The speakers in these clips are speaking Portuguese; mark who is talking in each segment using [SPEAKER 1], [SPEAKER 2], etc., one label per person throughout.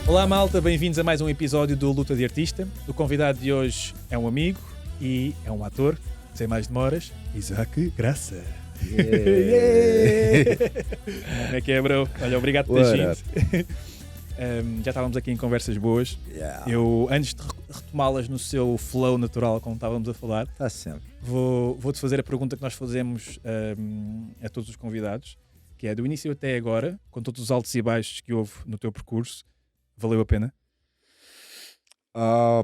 [SPEAKER 1] Olá malta, bem-vindos a mais um episódio do Luta de Artista. O convidado de hoje é um amigo e é um ator, sem mais demoras, Isaac Graça. Yeah. Como é que é, bro? Olha, obrigado por teres vindo. Já estávamos aqui em conversas boas. Eu, antes de retomá-las no seu flow natural, como estávamos a falar, vou-te fazer a pergunta que nós fazemos a todos os convidados, que é do início até agora, com todos os altos e baixos que houve no teu percurso, valeu a pena?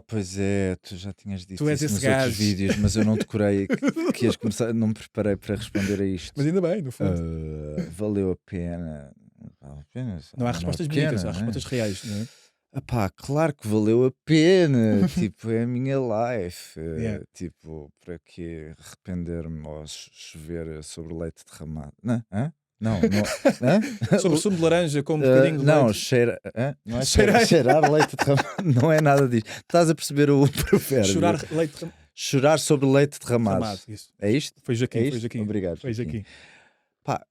[SPEAKER 2] Pois é, tu já tinhas dito
[SPEAKER 1] Tu és
[SPEAKER 2] isso
[SPEAKER 1] esse
[SPEAKER 2] nos outros
[SPEAKER 1] gajo.
[SPEAKER 2] vídeos, mas eu não decorei que ias começar, não me preparei para responder a isto.
[SPEAKER 1] Mas ainda bem, no fundo.
[SPEAKER 2] Valeu a pena.
[SPEAKER 1] Não há respostas bonitas, há respostas reais, não é?
[SPEAKER 2] Claro que valeu a pena. Tipo, é a minha life.
[SPEAKER 1] Yeah.
[SPEAKER 2] Tipo, para que arrepender-me ou chover sobre leite derramado? Não, hã? Não. Hã?
[SPEAKER 1] Sobre sumo de laranja com um bocadinho de
[SPEAKER 2] Não,
[SPEAKER 1] leite.
[SPEAKER 2] não é
[SPEAKER 1] Cheirar.
[SPEAKER 2] cheirar leite derramado. Não é nada disso. Estás a perceber o provérbio? Chorar sobre leite derramado.
[SPEAKER 1] Isso.
[SPEAKER 2] É isto?
[SPEAKER 1] Foi Joaquim,
[SPEAKER 2] É isto?
[SPEAKER 1] foi Joaquim.
[SPEAKER 2] Obrigado,
[SPEAKER 1] Foi
[SPEAKER 2] Joaquim.
[SPEAKER 1] Joaquim.
[SPEAKER 2] Pá,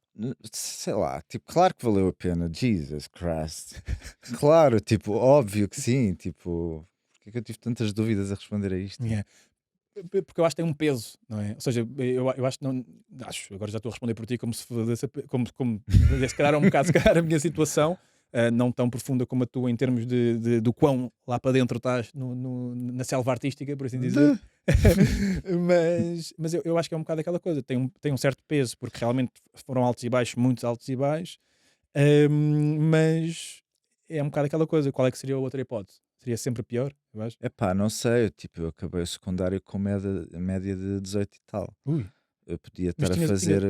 [SPEAKER 2] sei lá, tipo, claro que valeu a pena. Jesus Christ. Claro, tipo, óbvio que sim. Tipo, porque é que eu tive tantas dúvidas a responder a isto?
[SPEAKER 1] Yeah. Porque eu acho que tem um peso, não é? Ou seja, eu acho que não. Agora já estou a responder por ti como se fosse, se calhar é um bocado se calhar a minha situação, não tão profunda como a tua em termos do quão lá para dentro estás na selva artística, por assim dizer. mas eu acho que é um bocado aquela coisa, tem um certo peso, porque realmente foram altos e baixos, muitos altos e baixos, mas é um bocado aquela coisa. Qual é que seria a outra hipótese? Seria sempre pior, eu acho.
[SPEAKER 2] Não sei, eu acabei o secundário com média de 18 e tal.
[SPEAKER 1] Ui.
[SPEAKER 2] Eu podia estar a fazer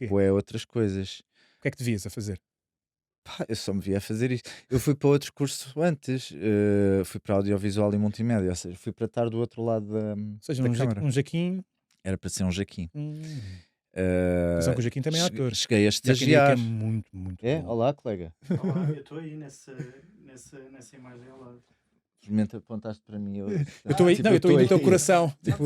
[SPEAKER 2] outras coisas.
[SPEAKER 1] O que é que devias a fazer?
[SPEAKER 2] Eu só me via a fazer isto. Eu fui para outro curso antes, fui para audiovisual e multimédia, ou seja, fui para estar do outro lado da,
[SPEAKER 1] Ou seja,
[SPEAKER 2] da câmara.
[SPEAKER 1] um Jaquim.
[SPEAKER 2] Era para ser um Jaquim.
[SPEAKER 1] Atenção que o Jaquim também é ator.
[SPEAKER 2] Cheguei a estagiar.
[SPEAKER 1] É muito, muito bom.
[SPEAKER 2] Olá, colega.
[SPEAKER 3] Olá, eu estou aí nessa imagem ao lado.
[SPEAKER 2] Simplesmente apontaste para mim. Eu
[SPEAKER 1] estou aí, eu estou aí no teu coração. Tipo,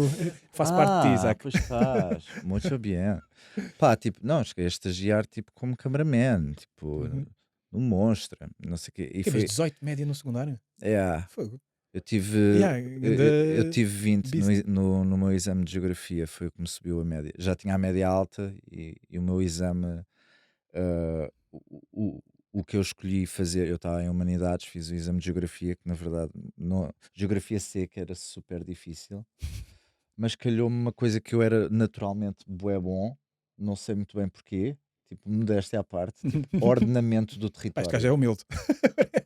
[SPEAKER 1] faço parte de ti, Isaac.
[SPEAKER 2] Pois faz, muito bem. Cheguei a estagiar tipo como cameraman, tipo, um monstro, não sei o quê. E
[SPEAKER 1] foi 18 média no secundário? Fogo.
[SPEAKER 2] Eu tive 20 no meu exame de geografia, foi o que me subiu a média. Já tinha a média alta e o meu exame, o que eu escolhi fazer, eu estava em Humanidades, fiz o exame de Geografia, que na verdade, Geografia C, que era super difícil, mas calhou-me uma coisa que eu era naturalmente bué bom, não sei muito bem porquê, tipo, modéstia à parte, tipo, ordenamento do território.
[SPEAKER 1] Este gajo é humilde.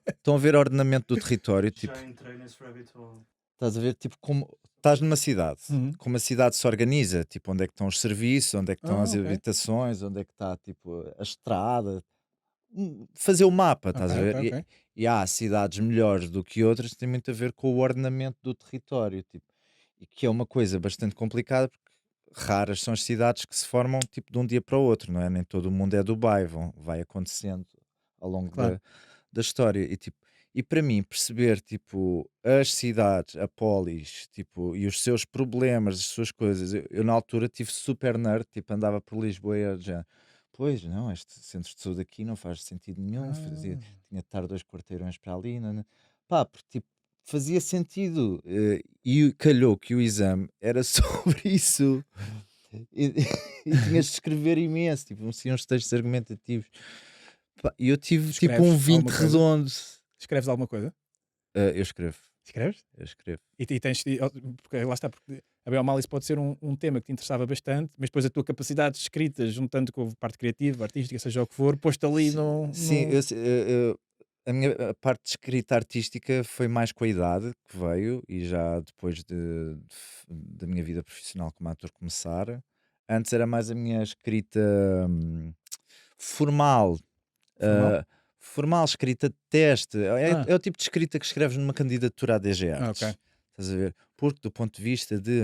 [SPEAKER 2] Estão a ver ordenamento do território, tipo...
[SPEAKER 3] Já entrei nesse rabbit hole.
[SPEAKER 2] Estás a ver, tipo, como... Estás numa cidade, como a cidade se organiza, tipo, onde é que estão os serviços, onde é que estão as habitações, onde é que está, tipo, a estrada... Fazer o mapa, estás a ver? E há cidades melhores do que outras, tem muito a ver com o ordenamento do território, tipo, e que é uma coisa bastante complicada, porque raras são as cidades que se formam tipo de um dia para o outro, não é? Nem todo o mundo é Dubai, vai acontecendo ao longo da história. E para mim perceber tipo as cidades, a polis, tipo, e os seus problemas, as suas coisas, eu na altura tive super nerd, tipo, andava por Lisboa e já, pois não, este centro de saúde aqui não faz sentido nenhum, tinha de estar 2 quarteirões para ali, porque tipo, fazia sentido, e calhou que o exame era sobre isso, e tinhas de escrever imenso, tipo, uns textos argumentativos, e eu tive tipo um 20 redondo.
[SPEAKER 1] Escreves alguma coisa?
[SPEAKER 2] Eu escrevo.
[SPEAKER 1] Escreves?
[SPEAKER 2] Eu escrevo.
[SPEAKER 1] E tens, porque lá está, porque a bem ou mal isso pode ser um tema que te interessava bastante, mas depois a tua capacidade de escrita, juntando com a parte criativa, artística, seja o que for, posto ali no...
[SPEAKER 2] Sim, a minha parte de escrita artística foi mais com a idade que veio e já depois da minha vida profissional como ator começar. Antes era mais a minha escrita formal. Formal, escrita de teste. É o tipo de escrita que escreves numa candidatura à DG Artes. Estás a ver? Porque do ponto de vista de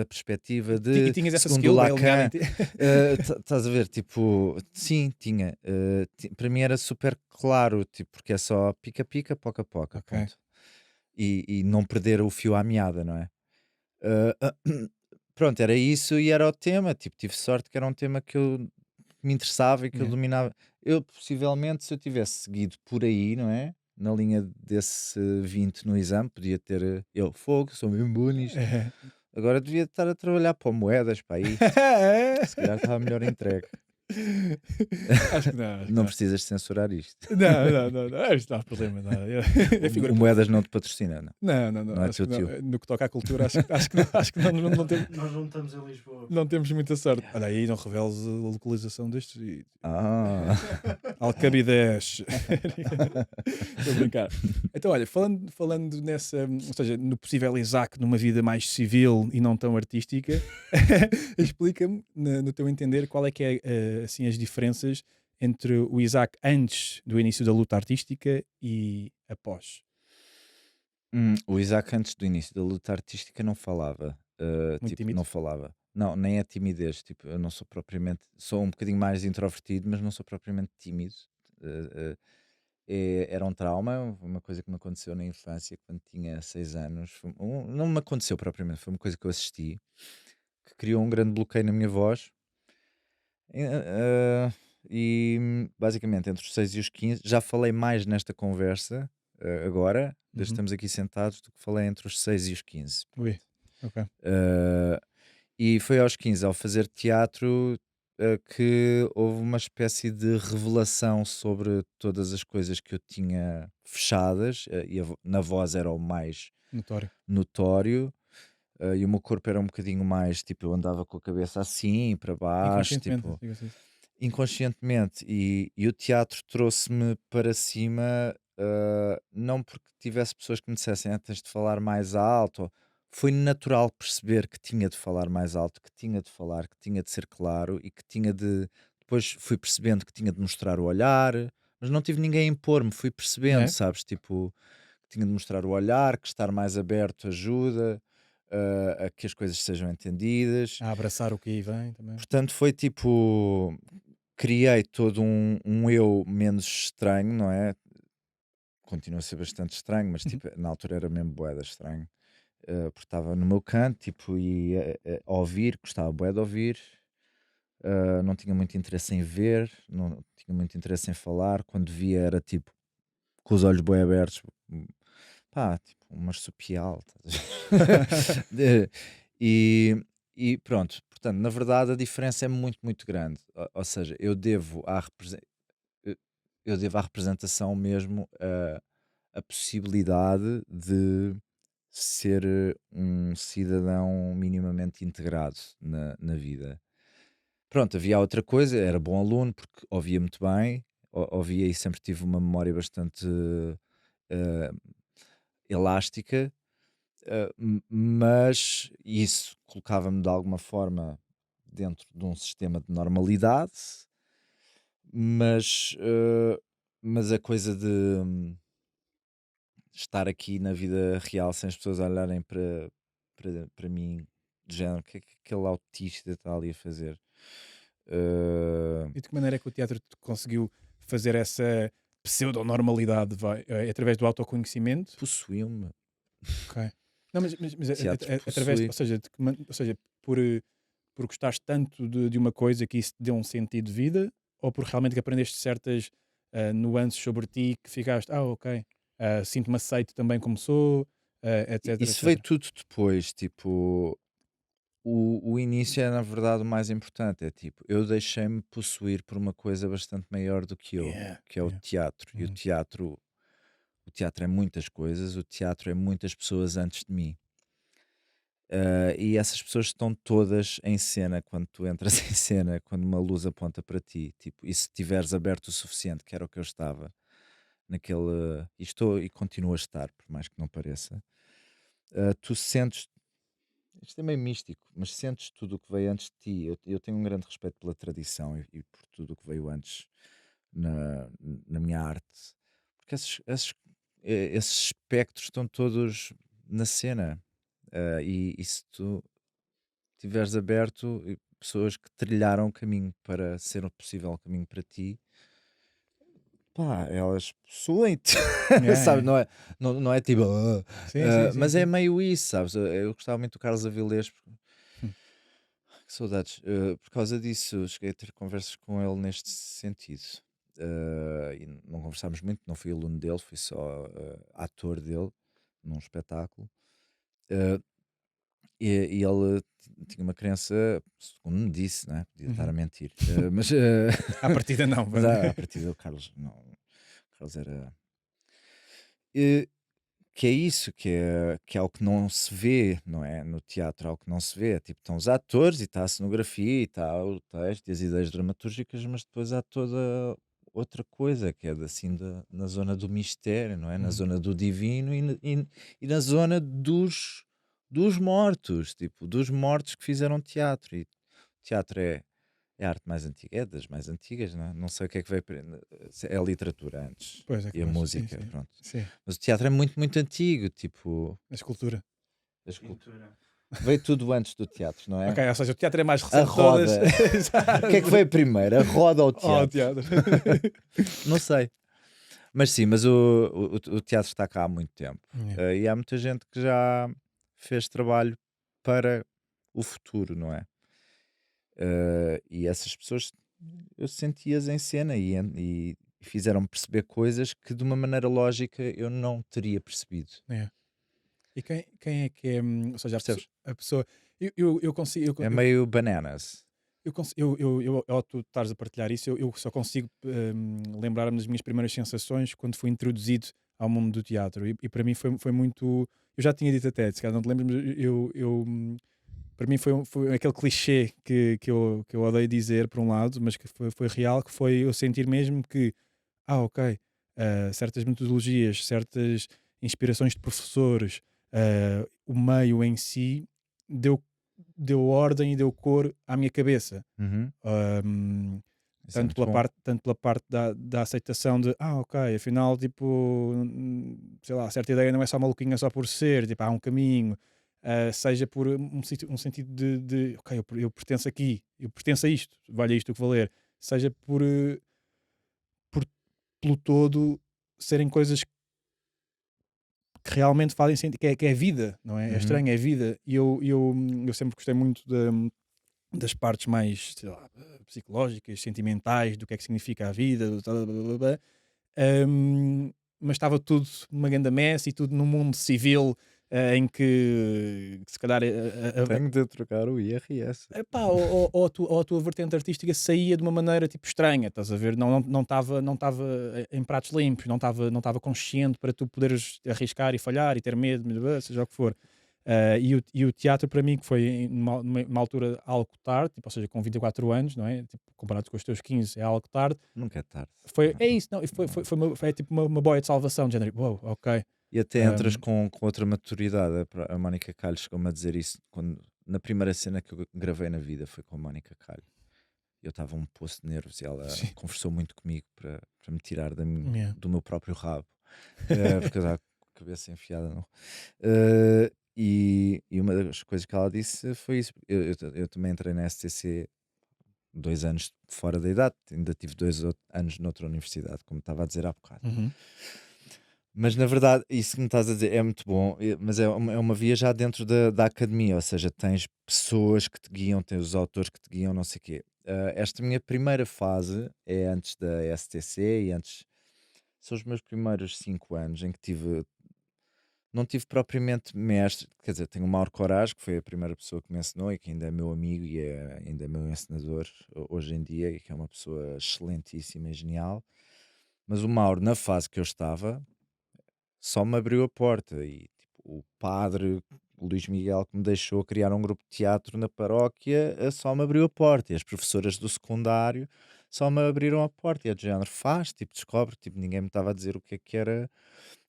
[SPEAKER 2] a perspectiva de
[SPEAKER 1] e tinhas essa
[SPEAKER 2] segundo
[SPEAKER 1] skill,
[SPEAKER 2] Lacan, estás a ver? Tipo, sim, tinha. Para mim era super claro, tipo, porque é só pica-pica, poca-poca. E não perder o fio à meada, não é? Pronto, era isso e era o tema. Tipo, tive sorte que era um tema que eu me interessava e que eu dominava. Eu possivelmente, se eu tivesse seguido por aí, não é? na linha desse 20 no exame, podia ter eu, fogo, sou mesmo bom nisto. Agora devia estar a trabalhar para moedas, para aí. Se calhar estava melhor entregue.
[SPEAKER 1] Acho que não.
[SPEAKER 2] Não precisas censurar isto.
[SPEAKER 1] Não. Isto não há problema. Não.
[SPEAKER 2] O Moedas não te patrocina, não?
[SPEAKER 1] Não é
[SPEAKER 2] teu tio.
[SPEAKER 1] no que toca à cultura, acho que não temos.
[SPEAKER 3] Nós não estamos em Lisboa.
[SPEAKER 1] Não temos muita sorte. Olha aí, não reveles a localização destes. Alcabidez. Estou a brincar. Então, olha, falando nessa, ou seja, no possível Isaac numa vida mais civil e não tão artística, explica-me, no teu entender, qual é que é assim, as diferenças entre o Isaac antes do início da luta artística e após.
[SPEAKER 2] O Isaac antes do início da luta artística não falava.
[SPEAKER 1] Muito tímido?
[SPEAKER 2] Não falava. Não, nem é timidez. Tipo, eu não sou propriamente. Sou um bocadinho mais introvertido, mas não sou propriamente tímido. Era um trauma, uma coisa que me aconteceu na infância, quando tinha 6 anos. Não me aconteceu propriamente, foi uma coisa que eu assisti, que criou um grande bloqueio na minha voz. E basicamente entre os 6 e os 15, já falei mais nesta conversa agora, desde que estamos aqui sentados, do que falei entre os 6 e os 15.
[SPEAKER 1] Ui, ok.
[SPEAKER 2] E foi aos 15, ao fazer teatro, que houve uma espécie de revelação sobre todas as coisas que eu tinha fechadas, e na voz era o mais notório. E o meu corpo era um bocadinho mais, tipo, eu andava com a cabeça assim, para baixo, tipo, inconscientemente. E o teatro trouxe-me para cima, não porque tivesse pessoas que me dissessem, tens de falar mais alto. Foi natural perceber que tinha de falar mais alto, que tinha de falar, que tinha de ser claro e que tinha de. Depois fui percebendo que tinha de mostrar o olhar, mas não tive ninguém a impor-me, fui percebendo, sabes? Tipo, que tinha de mostrar o olhar, que estar mais aberto ajuda. A que as coisas sejam entendidas,
[SPEAKER 1] a abraçar o que aí vem também.
[SPEAKER 2] Portanto, foi tipo, criei todo um eu menos estranho, não é? Continua a ser bastante estranho, mas tipo, na altura era mesmo bué estranho, porque estava no meu canto, tipo, e a ouvir, gostava bué de ouvir, não tinha muito interesse em ver, não tinha muito interesse em falar, quando via era tipo, com os olhos bué abertos, pá, tipo, um marsupial. E pronto, portanto, na verdade a diferença é muito, muito grande. Ou seja, eu devo à representação mesmo a possibilidade de ser um cidadão minimamente integrado na vida. Pronto, havia outra coisa, era bom aluno porque ouvia muito bem, ouvia e sempre tive uma memória bastante elástica, mas isso colocava-me de alguma forma dentro de um sistema de normalidade, mas a coisa de estar aqui na vida real sem as pessoas olharem para mim, de género, o que é que aquele autista está ali a fazer?
[SPEAKER 1] E de que maneira é que o teatro te conseguiu fazer essa pseudo-normalidade? Através do autoconhecimento?
[SPEAKER 2] Possuiu-me.
[SPEAKER 1] Ok. Não, mas através, ou seja, por gostares tanto de uma coisa que isso te deu um sentido de vida, ou por realmente que aprendeste certas nuances sobre ti que ficaste, ok, sinto-me aceito também como sou, etc.
[SPEAKER 2] Isso veio tudo depois, tipo, o início é na verdade o mais importante, é tipo, eu deixei-me possuir por uma coisa bastante maior do que eu, que é o teatro, e o teatro é muitas coisas, o teatro é muitas pessoas antes de mim. E essas pessoas estão todas em cena quando tu entras em cena, quando uma luz aponta para ti, tipo, e se estiveres aberto o suficiente, que era o que eu estava naquele, e estou e continuo a estar, por mais que não pareça, tu sentes, isto é meio místico, mas sentes tudo o que veio antes de ti. Eu tenho um grande respeito pela tradição e por tudo o que veio antes na minha arte, porque esses espectros estão todos na cena. E se tu estiveres aberto, e pessoas que trilharam o caminho para ser o possível caminho para ti, pá, elas possuem-te, sabe? Não é tipo, mas é meio isso, sabes? Eu gostava muito do Carlos Avilés, que saudades, por causa disso, cheguei a ter conversas com ele neste sentido. e não conversámos muito, não fui aluno dele, fui só ator dele num espetáculo. E ele tinha uma crença, segundo me disse, né? Podia estar a mentir, mas
[SPEAKER 1] à partida não.
[SPEAKER 2] mas à partida o Carlos não. O Carlos era. Que é isso, que é algo que não se vê, não é? No teatro, algo que não se vê. Tipo, estão os atores e está a cenografia e está o texto e as ideias dramatúrgicas, mas depois há toda outra coisa que é assim na zona do mistério, não é? Na zona do divino e na zona dos mortos, tipo, dos mortos que fizeram teatro. E teatro é a arte mais antiga, é das mais antigas, não é? Não sei o que é que veio. É a literatura antes
[SPEAKER 1] Pois é,
[SPEAKER 2] e a música,
[SPEAKER 1] sim,
[SPEAKER 2] pronto.
[SPEAKER 1] sim.
[SPEAKER 2] Mas o teatro é muito, muito antigo, tipo.
[SPEAKER 1] A escultura.
[SPEAKER 2] Veio tudo antes do teatro, não é?
[SPEAKER 1] Ok, ou seja, o teatro é mais recente
[SPEAKER 2] A roda.
[SPEAKER 1] todas.
[SPEAKER 2] O que é que foi primeiro? A roda ou o
[SPEAKER 1] Oh,
[SPEAKER 2] teatro?
[SPEAKER 1] teatro.
[SPEAKER 2] Não sei. Mas sim, mas o teatro está cá há muito tempo.
[SPEAKER 1] Yeah.
[SPEAKER 2] E há muita gente que já fez trabalho para o futuro, não é? E essas pessoas eu senti-as em cena e fizeram-me perceber coisas que de uma maneira lógica eu não teria percebido.
[SPEAKER 1] Yeah. E quem é que é, ou seja,
[SPEAKER 2] Percebes?
[SPEAKER 1] a pessoa, eu consigo,
[SPEAKER 2] É meio bananas.
[SPEAKER 1] ao tu estares a partilhar isso, eu só consigo lembrar-me das minhas primeiras sensações quando fui introduzido ao mundo do teatro. E para mim foi muito. Eu já tinha dito até, se calhar não te lembras, mas para mim foi aquele clichê que eu odeio dizer, por um lado, mas que foi real, que foi eu sentir mesmo que, ok, certas metodologias, certas inspirações de professores, o meio em si deu, deu ordem e deu cor à minha cabeça.
[SPEAKER 2] Uhum. Isso é
[SPEAKER 1] Tanto
[SPEAKER 2] muito
[SPEAKER 1] pela
[SPEAKER 2] bom.
[SPEAKER 1] parte da aceitação de ok, afinal, tipo, sei lá, certa ideia não é só maluquinha só por ser, tipo, há um caminho, seja por um sentido de ok, eu pertenço aqui, eu pertenço a isto, vale isto o que valer, seja por pelo todo serem coisas que realmente fazem sentido, que é vida, não é? É
[SPEAKER 2] Uhum.
[SPEAKER 1] estranho, é vida. E eu sempre gostei muito das partes mais, sei lá, psicológicas, sentimentais, do que é que significa a vida, blá, blá, blá, blá. Mas estava tudo numa grande mess e tudo num mundo civil em que se calhar
[SPEAKER 2] Tenho de trocar o IRS.
[SPEAKER 1] epá, ou a tua vertente artística saía de uma maneira tipo estranha, estás a ver? Não estava em pratos limpos, não estava consciente para tu poderes arriscar e falhar e ter medo, seja o que for. E o teatro para mim, que foi numa altura algo tarde, tipo, ou seja, com 24 anos, não é? Tipo, comparado com os teus 15, é algo tarde.
[SPEAKER 2] Nunca é tarde.
[SPEAKER 1] É isso, não, foi tipo uma boia de salvação, de género, uou, ok.
[SPEAKER 2] E até entras com outra maturidade. A Mónica Calho chegou-me a dizer isso na primeira cena que eu gravei na vida foi com a Mónica Calho. Eu estava um poço de nervos e ela
[SPEAKER 1] Sim.
[SPEAKER 2] conversou muito comigo para me tirar
[SPEAKER 1] Yeah.
[SPEAKER 2] do meu próprio rabo. Porque eu estava com a cabeça enfiada. Não. E uma das coisas que ela disse foi isso. Eu também entrei na STC 2 anos fora da idade, ainda tive 2 anos noutra universidade, como estava a dizer há bocado.
[SPEAKER 1] Uhum.
[SPEAKER 2] Mas na verdade, isso que me estás a dizer é muito bom, mas é uma via já dentro da academia, ou seja, tens pessoas que te guiam, tens os autores que te guiam, não sei o quê. Esta minha primeira fase é antes da STC e antes, são os meus primeiros 5 anos em que não tive propriamente mestre, quer dizer, tenho o Mauro Corage, que foi a primeira pessoa que me ensinou e que ainda é meu amigo e ainda é meu ensinador hoje em dia, e que é uma pessoa excelentíssima e genial. Mas o Mauro, na fase que eu estava, só me abriu a porta e tipo, o padre Luís Miguel que me deixou criar um grupo de teatro na paróquia só me abriu a porta, e as professoras do secundário só me abriram a porta, e é de género, faz, tipo, descobre, tipo, ninguém me estava a dizer o que é que era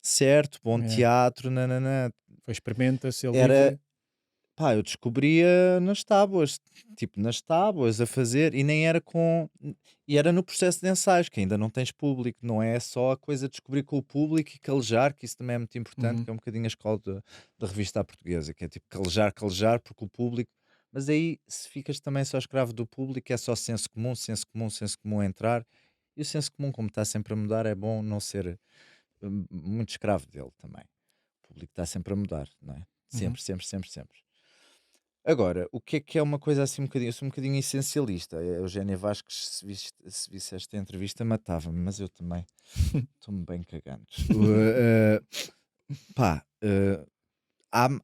[SPEAKER 2] certo, bom
[SPEAKER 1] Yeah.
[SPEAKER 2] teatro, nananã.
[SPEAKER 1] Foi experimenta, ser
[SPEAKER 2] Era,
[SPEAKER 1] livre.
[SPEAKER 2] pá, eu descobria nas tábuas, tipo, nas tábuas a fazer, e nem era e era no processo de ensaios, que ainda não tens público, não é só a coisa de descobrir com o público e calejar, que isso também é muito importante,
[SPEAKER 1] Uhum.
[SPEAKER 2] que é um bocadinho a escola da revista à portuguesa, que é tipo calejar, porque o público, mas aí se ficas também só escravo do público, é só senso comum a entrar, e o senso comum, como está sempre a mudar, é bom não ser muito escravo dele também. O público está sempre a mudar, não é?
[SPEAKER 1] Uhum.
[SPEAKER 2] Sempre. Agora, o que é uma coisa assim um bocadinho, eu sou um bocadinho essencialista. A Eugénia Vasques, se visse esta entrevista, matava-me, mas eu também estou-me bem cagando. Pá,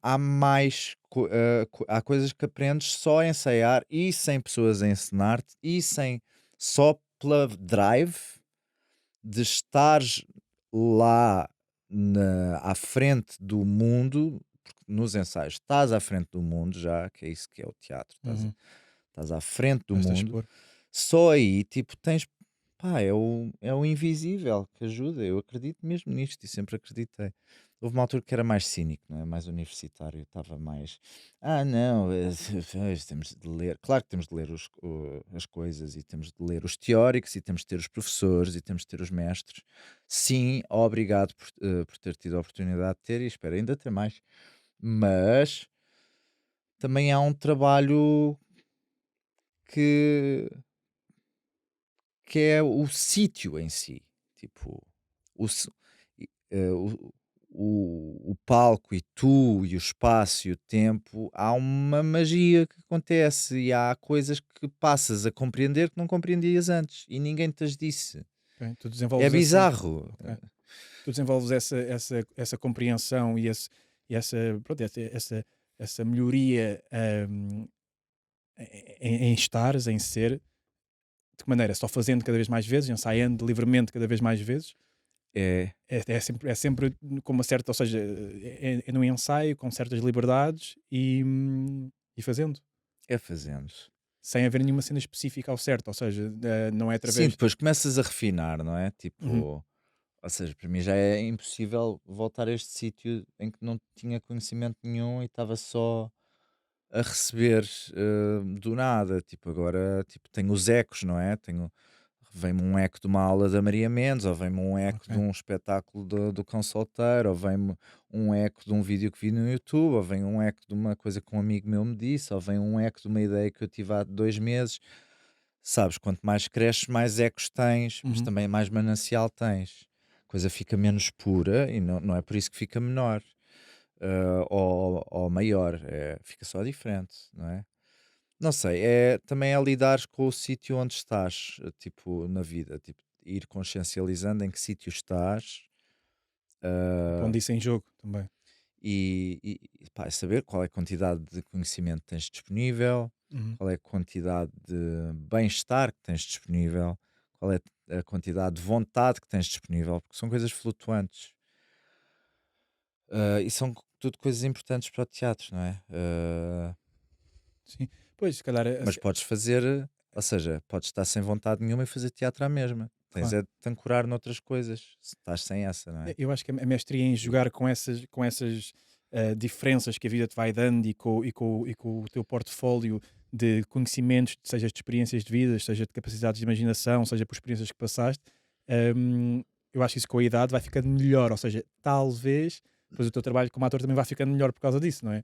[SPEAKER 2] há mais, há coisas que aprendes só a ensaiar e sem pessoas a ensinar-te e sem, só pela drive de estares lá à frente do mundo, porque nos ensaios estás à frente do mundo já, que é isso que é o teatro,
[SPEAKER 1] Uhum.
[SPEAKER 2] estás à frente do
[SPEAKER 1] Basta
[SPEAKER 2] mundo,
[SPEAKER 1] expor.
[SPEAKER 2] só aí, tipo, tens, pá, é o invisível que ajuda, eu acredito mesmo nisto e sempre acreditei. Houve uma altura que era mais cínico, não é? Mais universitário, estava mais. Não, temos de ler. Claro que temos de ler as coisas e temos de ler os teóricos e temos de ter os professores e temos de ter os mestres. Sim, obrigado por ter tido a oportunidade de ter e espero ainda ter mais. Mas também há um trabalho que, que é o sítio em si. Tipo, o, s- e, o palco e tu e o espaço e o tempo, há uma magia que acontece e há coisas que passas a compreender que não compreendias antes e ninguém te as disse.
[SPEAKER 1] Ok? Tu
[SPEAKER 2] É
[SPEAKER 1] desenvolves essa.
[SPEAKER 2] bizarro.
[SPEAKER 1] Ok. Tu desenvolves essa compreensão e essa, pronto, essa melhoria em estares, em ser, de que maneira? Só fazendo cada vez mais vezes, ensaiando livremente cada vez mais vezes.
[SPEAKER 2] É,
[SPEAKER 1] É sempre com uma certa, ou seja, é no ensaio, com certas liberdades e fazendo,
[SPEAKER 2] é fazendo.
[SPEAKER 1] sem haver nenhuma cena específica ao certo, ou seja, não é
[SPEAKER 2] Sim,
[SPEAKER 1] através.
[SPEAKER 2] depois começas a refinar, não é?
[SPEAKER 1] Uhum.
[SPEAKER 2] Tipo, ou seja, para mim já é impossível voltar a este sítio em que não tinha conhecimento nenhum e estava só a receber do nada. Tipo, agora tipo, tenho os ecos, não é? Vem-me um eco de uma aula da Maria Mendes, ou vem-me um eco de
[SPEAKER 1] Ok.
[SPEAKER 2] um espetáculo do Cão Solteiro, ou vem-me um eco de um vídeo que vi no YouTube, ou vem um eco de uma coisa que um amigo meu me disse, ou vem um eco de uma ideia que eu tive há 2 meses. Sabes, quanto mais cresces, mais ecos tens, mas
[SPEAKER 1] Uhum.
[SPEAKER 2] também mais manancial tens. A coisa fica menos pura e não é por isso que fica menor ou maior, fica só diferente, não é? Não sei, também é lidares com o sítio onde estás, tipo, na vida, tipo, ir consciencializando em que sítio estás
[SPEAKER 1] E
[SPEAKER 2] eh,
[SPEAKER 1] pondo isso em jogo também.
[SPEAKER 2] pá, é saber qual é a quantidade de conhecimento que tens disponível,
[SPEAKER 1] Uhum.
[SPEAKER 2] qual é a quantidade de bem-estar que tens disponível, qual é a quantidade de vontade que tens disponível, porque são coisas flutuantes. E são tudo coisas importantes para o teatro, não é?
[SPEAKER 1] Sim. Pois, se calhar,
[SPEAKER 2] Mas podes fazer, ou seja, podes estar sem vontade nenhuma e fazer teatro à mesma. Tens
[SPEAKER 1] claro.
[SPEAKER 2] é de te ancorar noutras coisas, se estás sem essa, não é?
[SPEAKER 1] Eu acho que a mestria em jogar com essas diferenças que a vida te vai dando e com o teu portfólio de conhecimentos, seja de experiências de vida, seja de capacidades de imaginação, seja por experiências que passaste, hum, eu acho que isso com a idade vai ficando melhor. Ou seja, talvez depois o teu trabalho como ator também vai ficando melhor por causa disso, não é?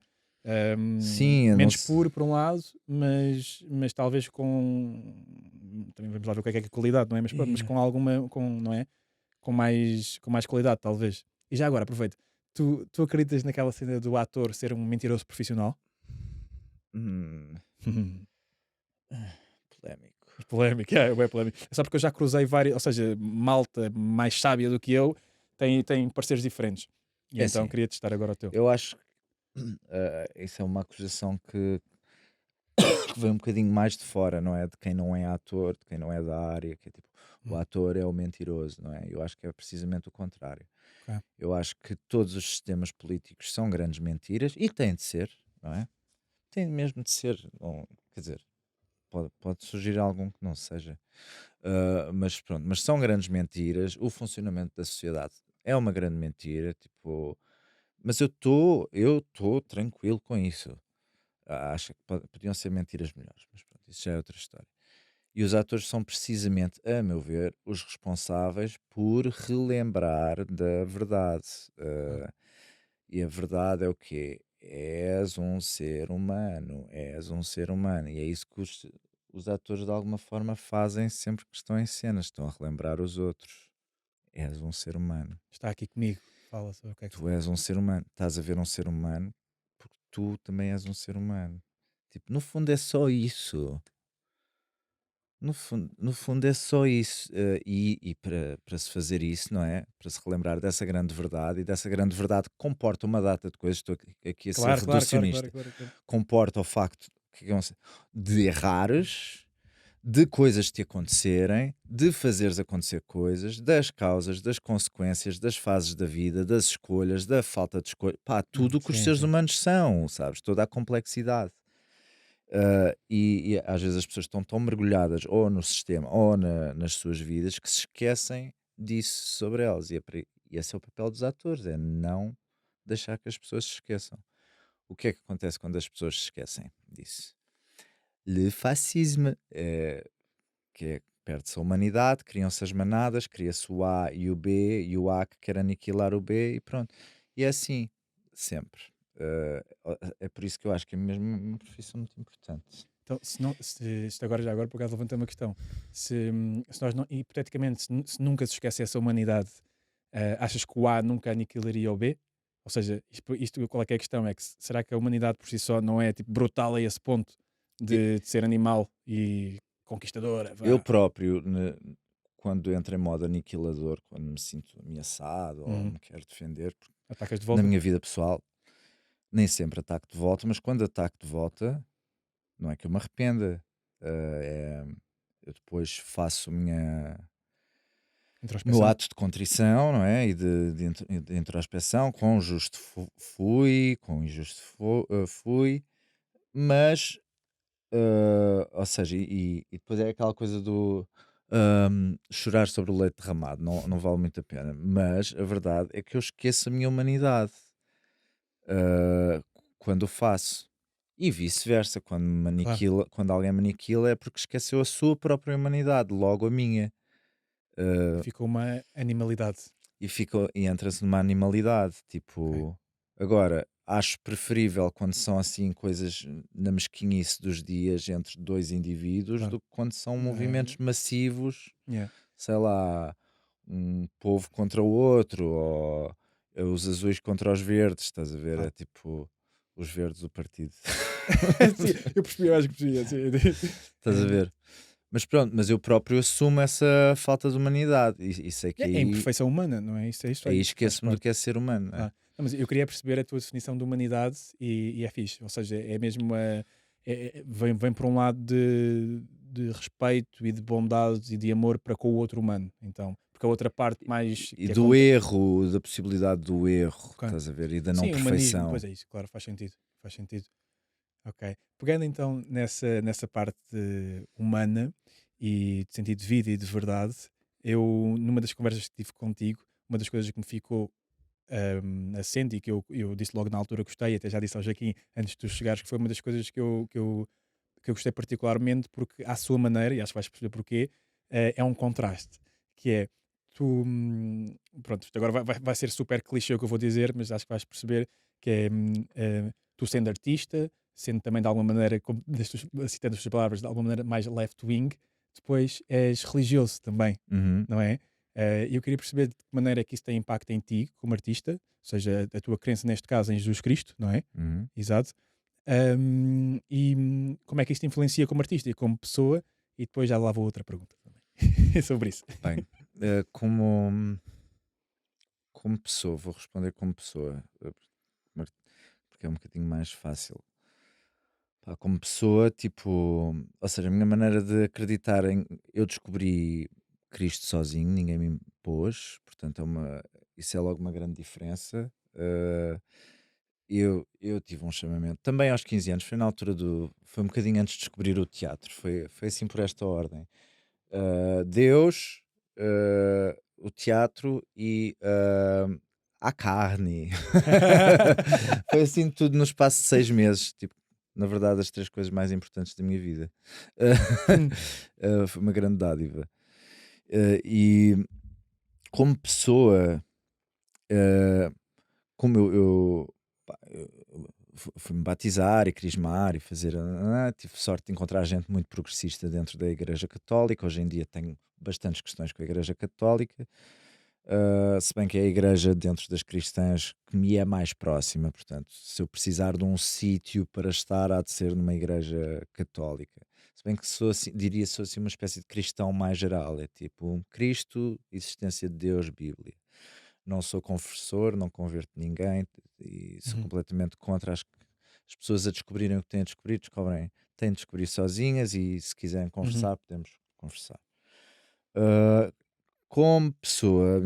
[SPEAKER 2] Sim, eu não
[SPEAKER 1] Menos
[SPEAKER 2] sei.
[SPEAKER 1] puro por um lado, mas talvez com. Também vamos lá ver o que é a qualidade, não é? Mas, pronto, mas com alguma. Não é? Com mais qualidade, talvez. E já agora, aproveito. Tu acreditas naquela cena do ator ser um mentiroso profissional?
[SPEAKER 2] Hum, polémico.
[SPEAKER 1] Polémico, é polémico. É só porque eu já cruzei várias, ou seja, malta mais sábia do que eu tem pareceres diferentes. E
[SPEAKER 2] É
[SPEAKER 1] então
[SPEAKER 2] assim,
[SPEAKER 1] queria testar agora o teu.
[SPEAKER 2] eu acho que isso é uma acusação que vem um bocadinho mais de fora, não é? De quem não é ator, de quem não é da área, que é tipo, o
[SPEAKER 1] Hum,
[SPEAKER 2] ator é o mentiroso, não é? Eu acho que é precisamente o contrário.
[SPEAKER 1] ok.
[SPEAKER 2] Eu acho que todos os sistemas políticos são grandes mentiras e têm de ser, não é? Tem mesmo de ser, quer dizer, pode surgir algum que não seja. Mas pronto, mas são grandes mentiras. O funcionamento da sociedade é uma grande mentira, tipo, mas eu estou tranquilo com isso. Acho que podiam ser mentiras melhores, mas pronto, isso já é outra história. E os atores são precisamente, a meu ver, os responsáveis por relembrar da verdade.
[SPEAKER 1] Ah,
[SPEAKER 2] E a verdade é o quê? És um ser humano, és um ser humano. E é isso que os atores de alguma forma fazem sempre que estão em cena, estão a relembrar os outros. És um ser humano.
[SPEAKER 1] está aqui comigo. Fala sobre o que é que se
[SPEAKER 2] Tu és
[SPEAKER 1] passa.
[SPEAKER 2] um ser humano. Estás a ver um ser humano porque tu também és um ser humano. Tipo, no fundo é só isso. No fundo é só isso. E para se fazer isso, não é? Para se relembrar dessa grande verdade, e dessa grande verdade que comporta uma data de coisas, estou aqui a ser reducionista,
[SPEAKER 1] Claro.
[SPEAKER 2] comporta o facto de errares, de coisas te acontecerem, de fazeres acontecer coisas, das causas, das consequências, das fases da vida, das escolhas, da falta de escolha, pá, tudo o que os seres humanos são, sabes? Toda a complexidade. E às vezes as pessoas estão tão mergulhadas ou no sistema ou nas suas vidas que se esquecem disso sobre elas. E esse é o papel dos atores, é não deixar que as pessoas se esqueçam. O que é que acontece quando as pessoas se esquecem disso? Le fascisme, que é perde-se a humanidade, criam-se as manadas, cria-se o A e o B, e o A que quer aniquilar o B, e pronto. E é assim, sempre. É por isso que eu acho que é mesmo uma profissão muito importante.
[SPEAKER 1] Então, isto agora por acaso levanta uma questão. Se nós não, hipoteticamente, se nunca se esquecesse a humanidade, achas que o A nunca aniquilaria o B? Ou seja, isto qual é que é a questão? É que será que a humanidade por si só não é tipo, brutal a esse ponto de ser animal e conquistadora?
[SPEAKER 2] Eu próprio, quando entro em modo aniquilador, quando me sinto ameaçado ou me quero defender,
[SPEAKER 1] atacas de volta?
[SPEAKER 2] Na minha vida pessoal, nem sempre ataco de volta, mas quando ataco de volta, não é que eu me arrependa. Eu depois faço o meu ato de contrição, não é? E de introspeção, quão justo fui, quão injusto fui, mas, ou seja, e depois é aquela coisa do chorar sobre o leite derramado, não vale muito a pena, mas a verdade é que eu esqueço a minha humanidade quando o faço. E vice-versa, quando alguém me aniquila é porque esqueceu a sua própria humanidade, logo a minha.
[SPEAKER 1] Fica uma animalidade.
[SPEAKER 2] E entra-se numa animalidade. Tipo, agora, acho preferível quando são assim coisas na mesquinhice dos dias entre dois indivíduos do que quando são movimentos massivos, sei lá, um povo contra o outro, ou os azuis contra os verdes, estás a ver? É tipo os verdes do partido.
[SPEAKER 1] Sim, eu percebi, eu acho que percebi.
[SPEAKER 2] Estás a ver? Mas pronto, mas eu próprio assumo essa falta de humanidade e sei que
[SPEAKER 1] é a imperfeição humana, não é? Isso é isto.
[SPEAKER 2] Aí esqueço-me do que é ser humano.
[SPEAKER 1] Não, mas eu queria perceber a tua definição de humanidade e é fixe. Ou seja, é mesmo vem por um lado de respeito e de bondade e de amor para com o outro humano. Então, porque a outra parte mais.
[SPEAKER 2] E do erro, da possibilidade do erro, estás a ver? E da não perfeição.
[SPEAKER 1] Pois é isso, claro, faz sentido. Ok. Pegando então nessa parte humana e de sentido de vida e de verdade, eu, numa das conversas que tive contigo, uma das coisas que me ficou assente e que eu disse logo na altura que gostei, até já disse ao Joaquim antes de tu chegares, que foi uma das coisas que eu gostei particularmente, porque à sua maneira, e acho que vais perceber porquê, é um contraste, que é tu, pronto, isto agora vai ser super clichê o que eu vou dizer, mas acho que vais perceber que é tu sendo artista, sendo também de alguma maneira, citando as tuas palavras, de alguma maneira mais left-wing, depois és religioso também, não é? Eu queria perceber de que maneira é que isso tem impacto em ti como artista, ou seja, a tua crença neste caso em Jesus Cristo, não é? Exato. E como é que isto te influencia como artista e como pessoa? E depois já lá vou outra pergunta também sobre isso.
[SPEAKER 2] Bem, como pessoa, vou responder como pessoa, porque é um bocadinho mais fácil. Como pessoa, tipo, ou seja, a minha maneira de acreditar eu descobri Cristo sozinho, ninguém me impôs, portanto isso é logo uma grande diferença. Eu tive um chamamento também aos 15 anos, foi na altura foi um bocadinho antes de descobrir o teatro, foi assim por esta ordem. Deus, o teatro e a carne. Foi assim tudo no espaço de 6 meses, tipo, na verdade as 3 coisas mais importantes da minha vida. Foi uma grande dádiva. E como pessoa, como eu fui-me batizar e crismar e fazer. Tive sorte de encontrar gente muito progressista dentro da Igreja Católica. Hoje em dia tenho bastantes questões com a Igreja Católica. Se bem que é a igreja dentro das cristãs que me é mais próxima, portanto, se eu precisar de um sítio para estar, há de ser numa igreja católica. Se bem que sou assim, diria sou assim uma espécie de cristão mais geral, é tipo Cristo, existência de Deus, Bíblia. Não sou confessor, não converto ninguém e sou completamente contra as pessoas a descobrirem o que têm a descobrir, têm de descobrir sozinhas e se quiserem conversar, podemos conversar. Como pessoa,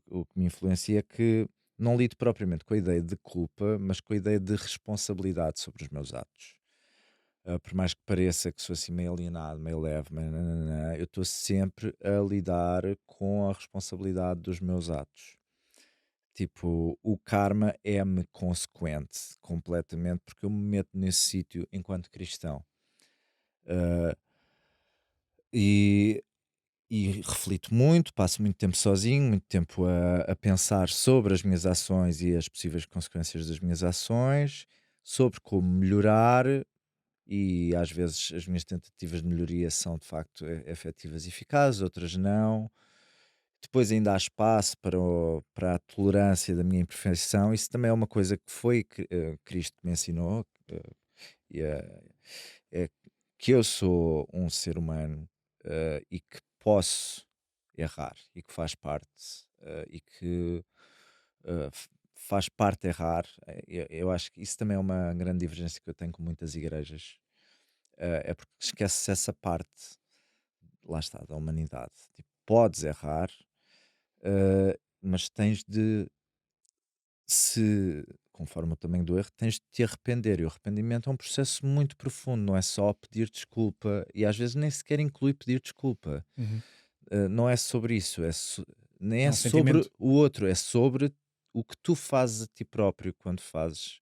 [SPEAKER 2] o que me influencia é que não lido propriamente com a ideia de culpa, mas com a ideia de responsabilidade sobre os meus atos. Por mais que pareça que sou assim meio alienado, meio leve, eu estou sempre a lidar com a responsabilidade dos meus atos. Tipo, o karma é-me consequente completamente porque eu me meto nesse sítio enquanto cristão. Uh, e reflito muito, passo muito tempo sozinho, muito tempo a pensar sobre as minhas ações e as possíveis consequências das minhas ações, sobre como melhorar, e às vezes as minhas tentativas de melhoria são de facto efetivas e eficazes, outras não. Depois ainda há espaço para a tolerância da minha imperfeição. Isso também é uma coisa que foi Cristo me ensinou, e, é que eu sou um ser humano e que posso errar e que faz parte e que faz parte errar. Eu acho que isso também é uma grande divergência que eu tenho com muitas igrejas. É porque esquece essa parte, lá está, da humanidade. Tipo, podes errar, mas tens de, se conforme o tamanho do erro, tens de te arrepender. E o arrependimento é um processo muito profundo, não é só pedir desculpa, e às vezes nem sequer inclui pedir desculpa. Não é sobre isso, nem é sobre o outro, é sobre o que tu fazes a ti próprio quando fazes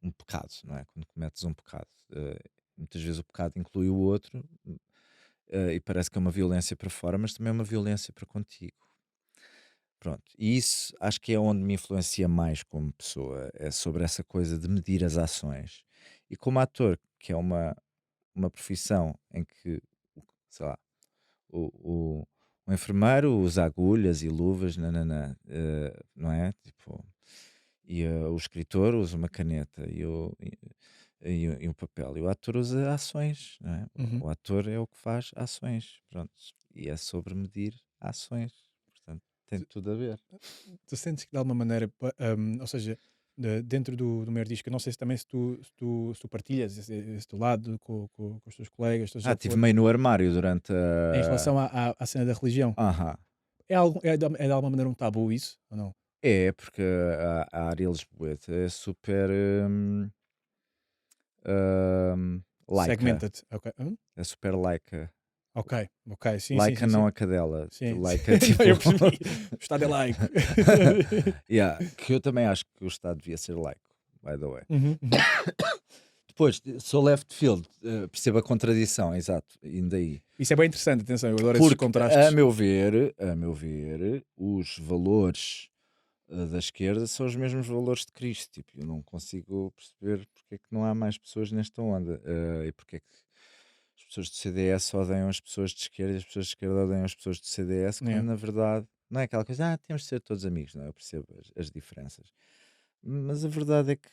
[SPEAKER 2] um pecado, não é? Quando cometes um pecado. Muitas vezes o pecado inclui o outro e parece que é uma violência para fora, mas também é uma violência para contigo. Pronto, e isso acho que é onde me influencia mais como pessoa, é sobre essa coisa de medir as ações. E como ator, que é uma profissão em que, sei lá, o, o enfermeiro usa agulhas e luvas, nananã, não é? Tipo, e o escritor usa uma caneta e um papel. E o ator usa ações, não é? O ator é o que faz ações, pronto. E é sobre medir ações, portanto, tem tudo a ver.
[SPEAKER 1] Tu sentes que de alguma maneira, ou seja, dentro do meio artístico, eu não sei se também se tu partilhas esse teu lado com os teus colegas, seja o que
[SPEAKER 2] Estive
[SPEAKER 1] for,
[SPEAKER 2] meio no armário durante
[SPEAKER 1] em
[SPEAKER 2] a.
[SPEAKER 1] relação à cena da religião.
[SPEAKER 2] Aham.
[SPEAKER 1] É de alguma maneira um tabu isso, ou não?
[SPEAKER 2] É, porque a área lisboeta é super laica.
[SPEAKER 1] Segmented. Ok.
[SPEAKER 2] É super laica.
[SPEAKER 1] Ok, sim, sim,
[SPEAKER 2] Laica
[SPEAKER 1] sim, sim.
[SPEAKER 2] não a cadela.
[SPEAKER 1] Sim.
[SPEAKER 2] Laica tipo.
[SPEAKER 1] Eu percebi. O Estado é laico.
[SPEAKER 2] Yeah, que eu também acho que o Estado devia ser laico, by the way.
[SPEAKER 1] Uhum, uhum.
[SPEAKER 2] Depois, sou left field, percebo a contradição, exato, ainda aí.
[SPEAKER 1] Isso é bem interessante, atenção, eu adoro esses
[SPEAKER 2] Porque,
[SPEAKER 1] contrastes.
[SPEAKER 2] a meu ver, os valores da esquerda são os mesmos valores de Cristo. Tipo, eu não consigo perceber porque é que não há mais pessoas nesta onda e porque é que as pessoas do CDS odeiam as pessoas de esquerda e as pessoas de esquerda odeiam as pessoas do CDS, quando na verdade não é aquela coisa, temos de ser todos amigos, não, eu percebo as diferenças. Mas a verdade é que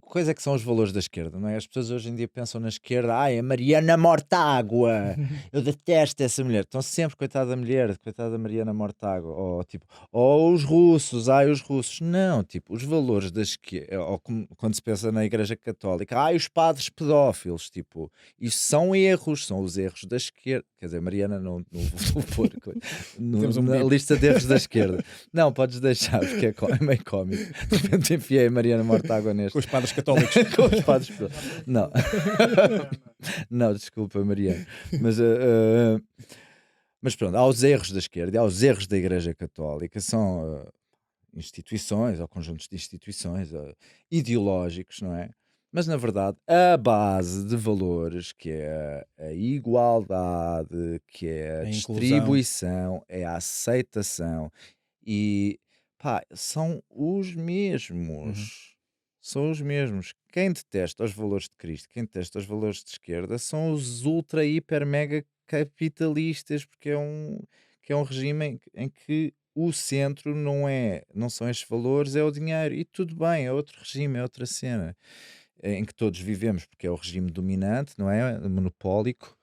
[SPEAKER 2] coisa é que são os valores da esquerda, não é? As pessoas hoje em dia pensam na esquerda, a Mariana Mortágua, eu detesto essa mulher. Estão sempre, coitada da mulher, coitada da Mariana Mortágua, ou tipo, os russos, os russos. Não, tipo, os valores da esquerda, ou quando se pensa na Igreja Católica, os padres pedófilos, tipo, isso são erros, são os erros da esquerda. Quer dizer, Mariana não vou pôr na lista de erros da esquerda. Não, podes deixar, porque é meio cómico. De repente enfiei a Mariana Mortágua neste.
[SPEAKER 1] Com os padres católicos.
[SPEAKER 2] Com os padres não. Não, desculpa, Mariana. Mas pronto, há os erros da esquerda e há os erros da Igreja Católica. São instituições ou conjuntos de instituições ideológicos, não é? Mas na verdade a base de valores, que é a igualdade, que é a distribuição, é a aceitação, e pá, são os mesmos. São os mesmos. Quem detesta os valores de Cristo, quem detesta os valores de esquerda, são os ultra, hiper, mega capitalistas, porque é um regime em que o centro não são estes valores, é o dinheiro. E tudo bem, é outro regime, é outra cena em que todos vivemos, porque é o regime dominante, não é? Monopólico.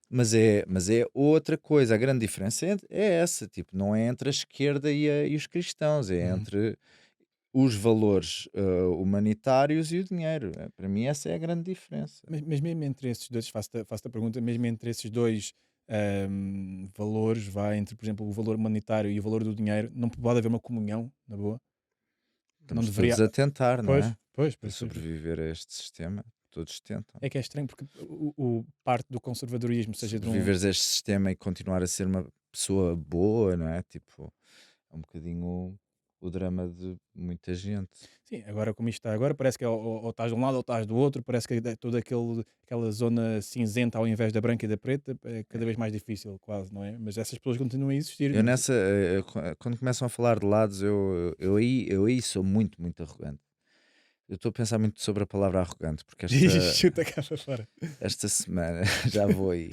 [SPEAKER 2] Mas é outra coisa. A grande diferença é essa, tipo, não é entre a esquerda e os cristãos, é entre os valores humanitários e o dinheiro. Para mim essa é a grande diferença.
[SPEAKER 1] Mas mesmo entre esses dois, faço-te a pergunta, mesmo entre esses dois valores, entre, por exemplo, o valor humanitário e o valor do dinheiro, não pode haver uma comunhão, na boa?
[SPEAKER 2] Estamos não deveria... todos a tentar, não é? Para
[SPEAKER 1] pois,
[SPEAKER 2] sobreviver a este sistema, todos tentam.
[SPEAKER 1] É que é estranho, porque o parte do conservadorismo, seja de
[SPEAKER 2] viveres este sistema e continuar a ser uma pessoa boa, não é? Tipo, é um bocadinho o drama de muita gente.
[SPEAKER 1] Sim, agora como isto está agora, parece que ou estás de um lado ou estás do outro, parece que é toda aquela zona cinzenta ao invés da branca e da preta é cada vez mais difícil, quase, não é? Mas essas pessoas continuam a existir.
[SPEAKER 2] Eu nessa, quando começam a falar de lados, eu aí sou muito, muito arrogante. Eu estou a pensar muito sobre a palavra arrogante, porque
[SPEAKER 1] chuta cá para fora.
[SPEAKER 2] Esta semana já vou aí.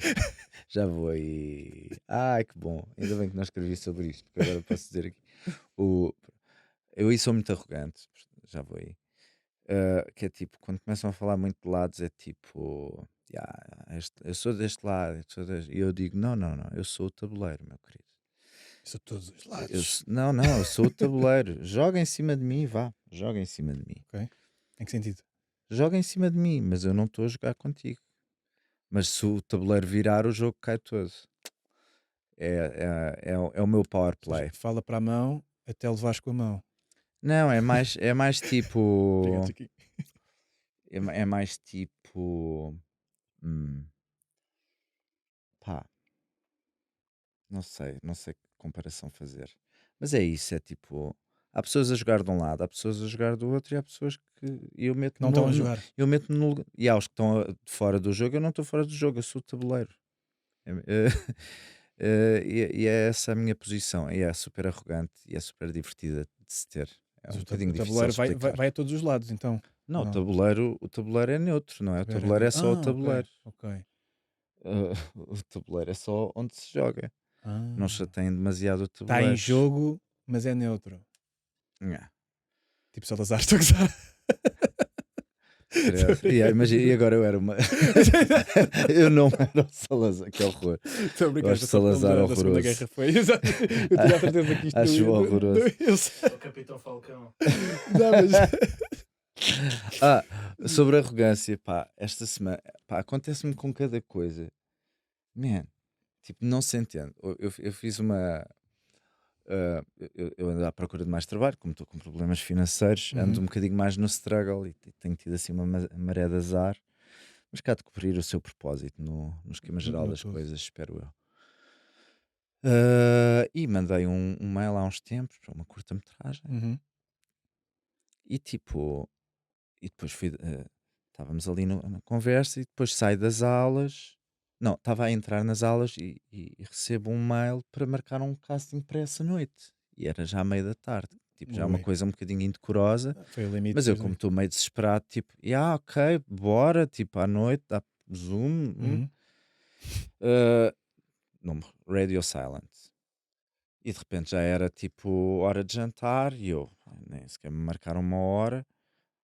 [SPEAKER 2] Ai, que bom. Ainda bem que não escrevi sobre isto, porque agora posso dizer aqui. Eu aí sou muito arrogante, já vou aí. Que é tipo, quando começam a falar muito de lados, é tipo, eu sou deste lado, e eu digo, não, eu sou o tabuleiro, meu querido.
[SPEAKER 1] Eu sou todos os lados.
[SPEAKER 2] Eu sou o tabuleiro. Joga em cima de mim, joga em cima de mim.
[SPEAKER 1] Ok. Em que sentido?
[SPEAKER 2] Joga em cima de mim, mas eu não estou a jogar contigo. Mas se o tabuleiro virar, o jogo cai todo. É o meu power play.
[SPEAKER 1] Fala para a mão até levares com a mão.
[SPEAKER 2] Não, é mais tipo. é mais tipo. Pá. Não sei que comparação fazer. Mas é isso, é tipo. Há pessoas a jogar de um lado, há pessoas a jogar do outro e há pessoas que eu meto
[SPEAKER 1] não estão a jogar.
[SPEAKER 2] Eu meto no lugar. E há os que estão fora do jogo, eu não estou fora do jogo, eu sou o tabuleiro. E é essa a minha posição. E é super arrogante e é super divertida de se ter. É um bocadinho difícil.
[SPEAKER 1] O tabuleiro vai a todos os lados, então.
[SPEAKER 2] Não, o tabuleiro é neutro, não é? O tabuleiro é só o tabuleiro.
[SPEAKER 1] Okay.
[SPEAKER 2] O tabuleiro é só onde se joga. Não chateiem demasiado o tabuleiro.
[SPEAKER 1] Está em jogo, mas é neutro.
[SPEAKER 2] Yeah.
[SPEAKER 1] Tipo Salazar, estou a gozar.
[SPEAKER 2] Mas e agora eu era uma. Eu não era o Salazar, que horror.
[SPEAKER 1] Acho que Salazar horroroso. A Segunda Guerra foi. Eu tinha a certeza que isto
[SPEAKER 2] acho horroroso.
[SPEAKER 3] O Capitão Falcão.
[SPEAKER 2] Sobre arrogância, pá, esta semana, pá, acontece-me com cada coisa. Man, tipo, não se entende. Eu fiz uma. Eu ando à procura de mais trabalho, como estou com problemas financeiros, ando um bocadinho mais no struggle e tenho tido assim uma maré de azar, mas cá de cumprir o seu propósito no esquema geral das coisas, espero eu. E mandei um mail há uns tempos para uma curta-metragem e tipo, e depois estávamos ali na conversa e depois saio das aulas. Não, estava a entrar nas aulas e recebo um mail para marcar um casting para essa noite. E era já à meia da tarde. Tipo, já uma coisa um bocadinho indecorosa.
[SPEAKER 1] Foi o limite.
[SPEAKER 2] Mas eu, como estou meio desesperado, tipo, ok, bora, tipo, à noite, dá Zoom. Radio Silent. E de repente já era tipo hora de jantar e eu nem sequer me marcaram uma hora.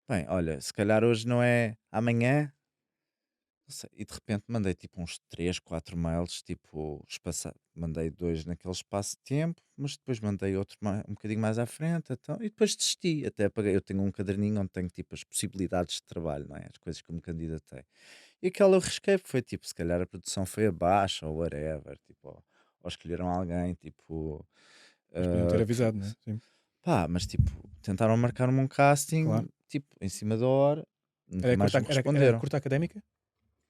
[SPEAKER 2] Bem, olha, se calhar hoje não é amanhã. E de repente mandei tipo uns 3, 4 mails, tipo, mandei 2 naquele espaço de tempo, mas depois mandei outro um bocadinho mais à frente, então, e depois desisti, até apaguei. Eu tenho um caderninho onde tenho tipo as possibilidades de trabalho, não é? As coisas que eu me candidatei. E aquela eu risquei, foi tipo, se calhar a produção foi abaixo, ou whatever, tipo, ou escolheram alguém, tipo...
[SPEAKER 1] Mas podiam ter avisado, não é? Sim.
[SPEAKER 2] Pá, mas tipo, tentaram marcar-me um casting, tipo, em cima da hora, nunca mais me responderam.
[SPEAKER 1] Era curta académica?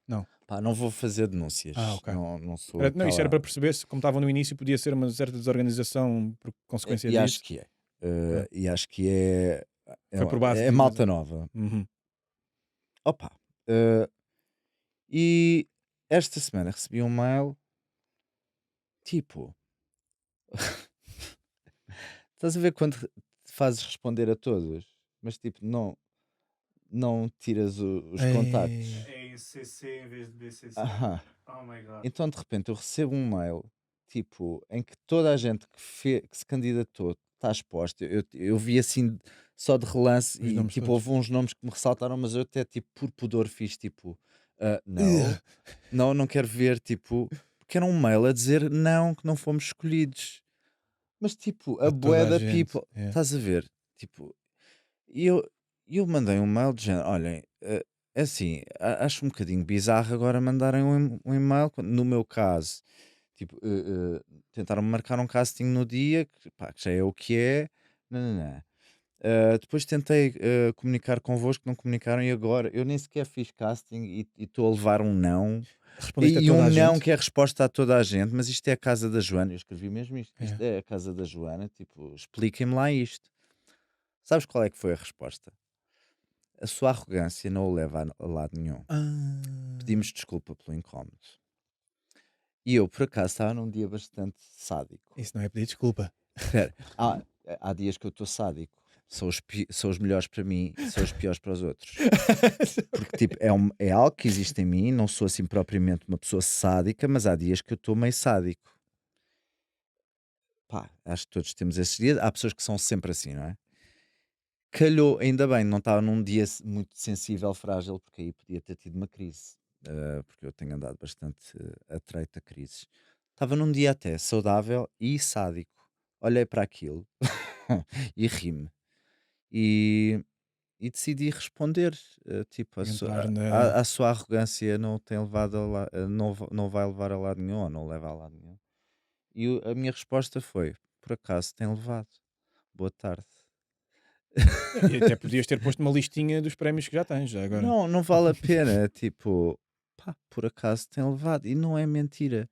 [SPEAKER 1] Não.
[SPEAKER 2] Pá, não vou fazer denúncias.
[SPEAKER 1] Ok.
[SPEAKER 2] Não sou.
[SPEAKER 1] Não, isso era para perceber se, como estavam no início, podia ser uma certa desorganização por consequência disso.
[SPEAKER 2] Acho que é. E acho que é.
[SPEAKER 1] Foi por base
[SPEAKER 2] é malta nova. Opa. E esta semana recebi um mail. Tipo. Estás a ver quando fazes responder a todos, mas tipo, não tiras os contactos.
[SPEAKER 3] É CC em vez de BCC. Oh my God.
[SPEAKER 2] Então de repente eu recebo um mail tipo, em que toda a gente que se candidatou está exposta. Eu vi assim só de relance e tipo,
[SPEAKER 1] todos.
[SPEAKER 2] houve uns nomes que me ressaltaram, mas eu até tipo, por pudor fiz tipo, não quero ver, tipo, porque era um mail a dizer não, que não fomos escolhidos. Mas tipo, a bué da people, estás a ver? Tipo, e eu mandei um mail de género, olhem, é assim, acho um bocadinho bizarro agora mandarem um e-mail, no meu caso, tipo, tentaram marcar um casting no dia, pá, que já é o que é, não. Depois tentei comunicar convosco, não comunicaram, e agora eu nem sequer fiz casting e estou a levar um não. E um não que é a resposta a toda a gente, mas isto é a casa da Joana. Eu escrevi mesmo isto. Isto é a casa da Joana. Tipo, expliquem-me lá isto. Sabes qual é que foi a resposta? A sua arrogância não o leva a lado nenhum. Pedimos desculpa pelo incómodo. E eu, por acaso, estava num dia bastante sádico.
[SPEAKER 1] Isso não é pedir desculpa.
[SPEAKER 2] Espera, há dias que eu estou sádico. São os melhores para mim, são os piores para os outros. Porque tipo, é algo que existe em mim. Não sou assim propriamente uma pessoa sádica, mas há dias que eu estou meio sádico. Pá, acho que todos temos esses dias. Há pessoas que são sempre assim, não é? Calhou, ainda bem, não estava num dia muito sensível, frágil, porque aí podia ter tido uma crise. Porque eu tenho andado bastante atreito a crises. Estava num dia até saudável e sádico. Olhei para aquilo e ri-me. E decidi responder. Tipo, a sua arrogância não tem levado não vai levar a lado nenhum, ou não leva a lado nenhum. E a minha resposta foi: por acaso tem levado. Boa tarde.
[SPEAKER 1] E até podias ter posto uma listinha dos prémios que já tens, já agora.
[SPEAKER 2] Não vale a pena. Tipo, pá, por acaso tem levado. E não é mentira.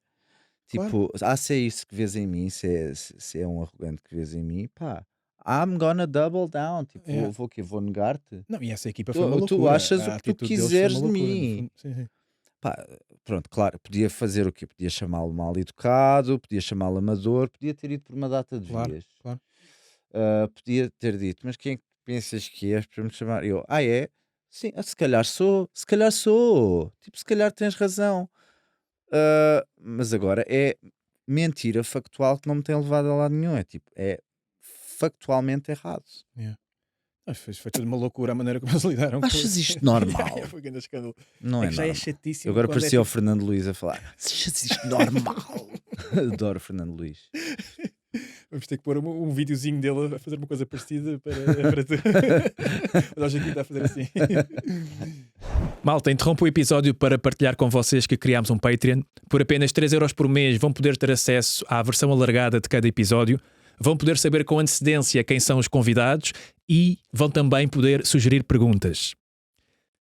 [SPEAKER 2] Tipo, se é isso que vês em mim, se é um arrogante que vês em mim, pá, I'm gonna double down. Tipo, vou negar-te.
[SPEAKER 1] Não, e essa equipa foi uma loucura.
[SPEAKER 2] Tu achas o que tu quiseres de mim.
[SPEAKER 1] Sim.
[SPEAKER 2] Pá, pronto, claro, podia fazer o quê? Podia chamá-lo mal educado, podia chamá-lo amador, podia ter ido por uma data de dias.
[SPEAKER 1] Claro.
[SPEAKER 2] Podia ter dito, mas quem é que pensas que és para me chamar? Eu, é? Sim, se calhar sou. Tipo, se calhar tens razão. Mas agora é mentira factual que não me tem levado a lado nenhum. É tipo, é factualmente errado.
[SPEAKER 1] Foi tudo uma loucura a maneira como eles lidaram.
[SPEAKER 2] Achas isto normal?
[SPEAKER 1] Foi grande escândalo.
[SPEAKER 2] Não é
[SPEAKER 1] que já
[SPEAKER 2] normal.
[SPEAKER 1] é chatíssimo.
[SPEAKER 2] Agora parecia o Fernando Luís a falar. Achas isto normal? Adoro o Fernando Luís.
[SPEAKER 1] Vamos ter que pôr um videozinho dele a fazer uma coisa parecida para tu. Nós aqui está a fazer assim. Malta, interrompo o episódio para partilhar com vocês que criámos um Patreon. Por apenas 3€ por mês vão poder ter acesso à versão alargada de cada episódio. Vão poder saber com antecedência quem são os convidados e vão também poder sugerir perguntas.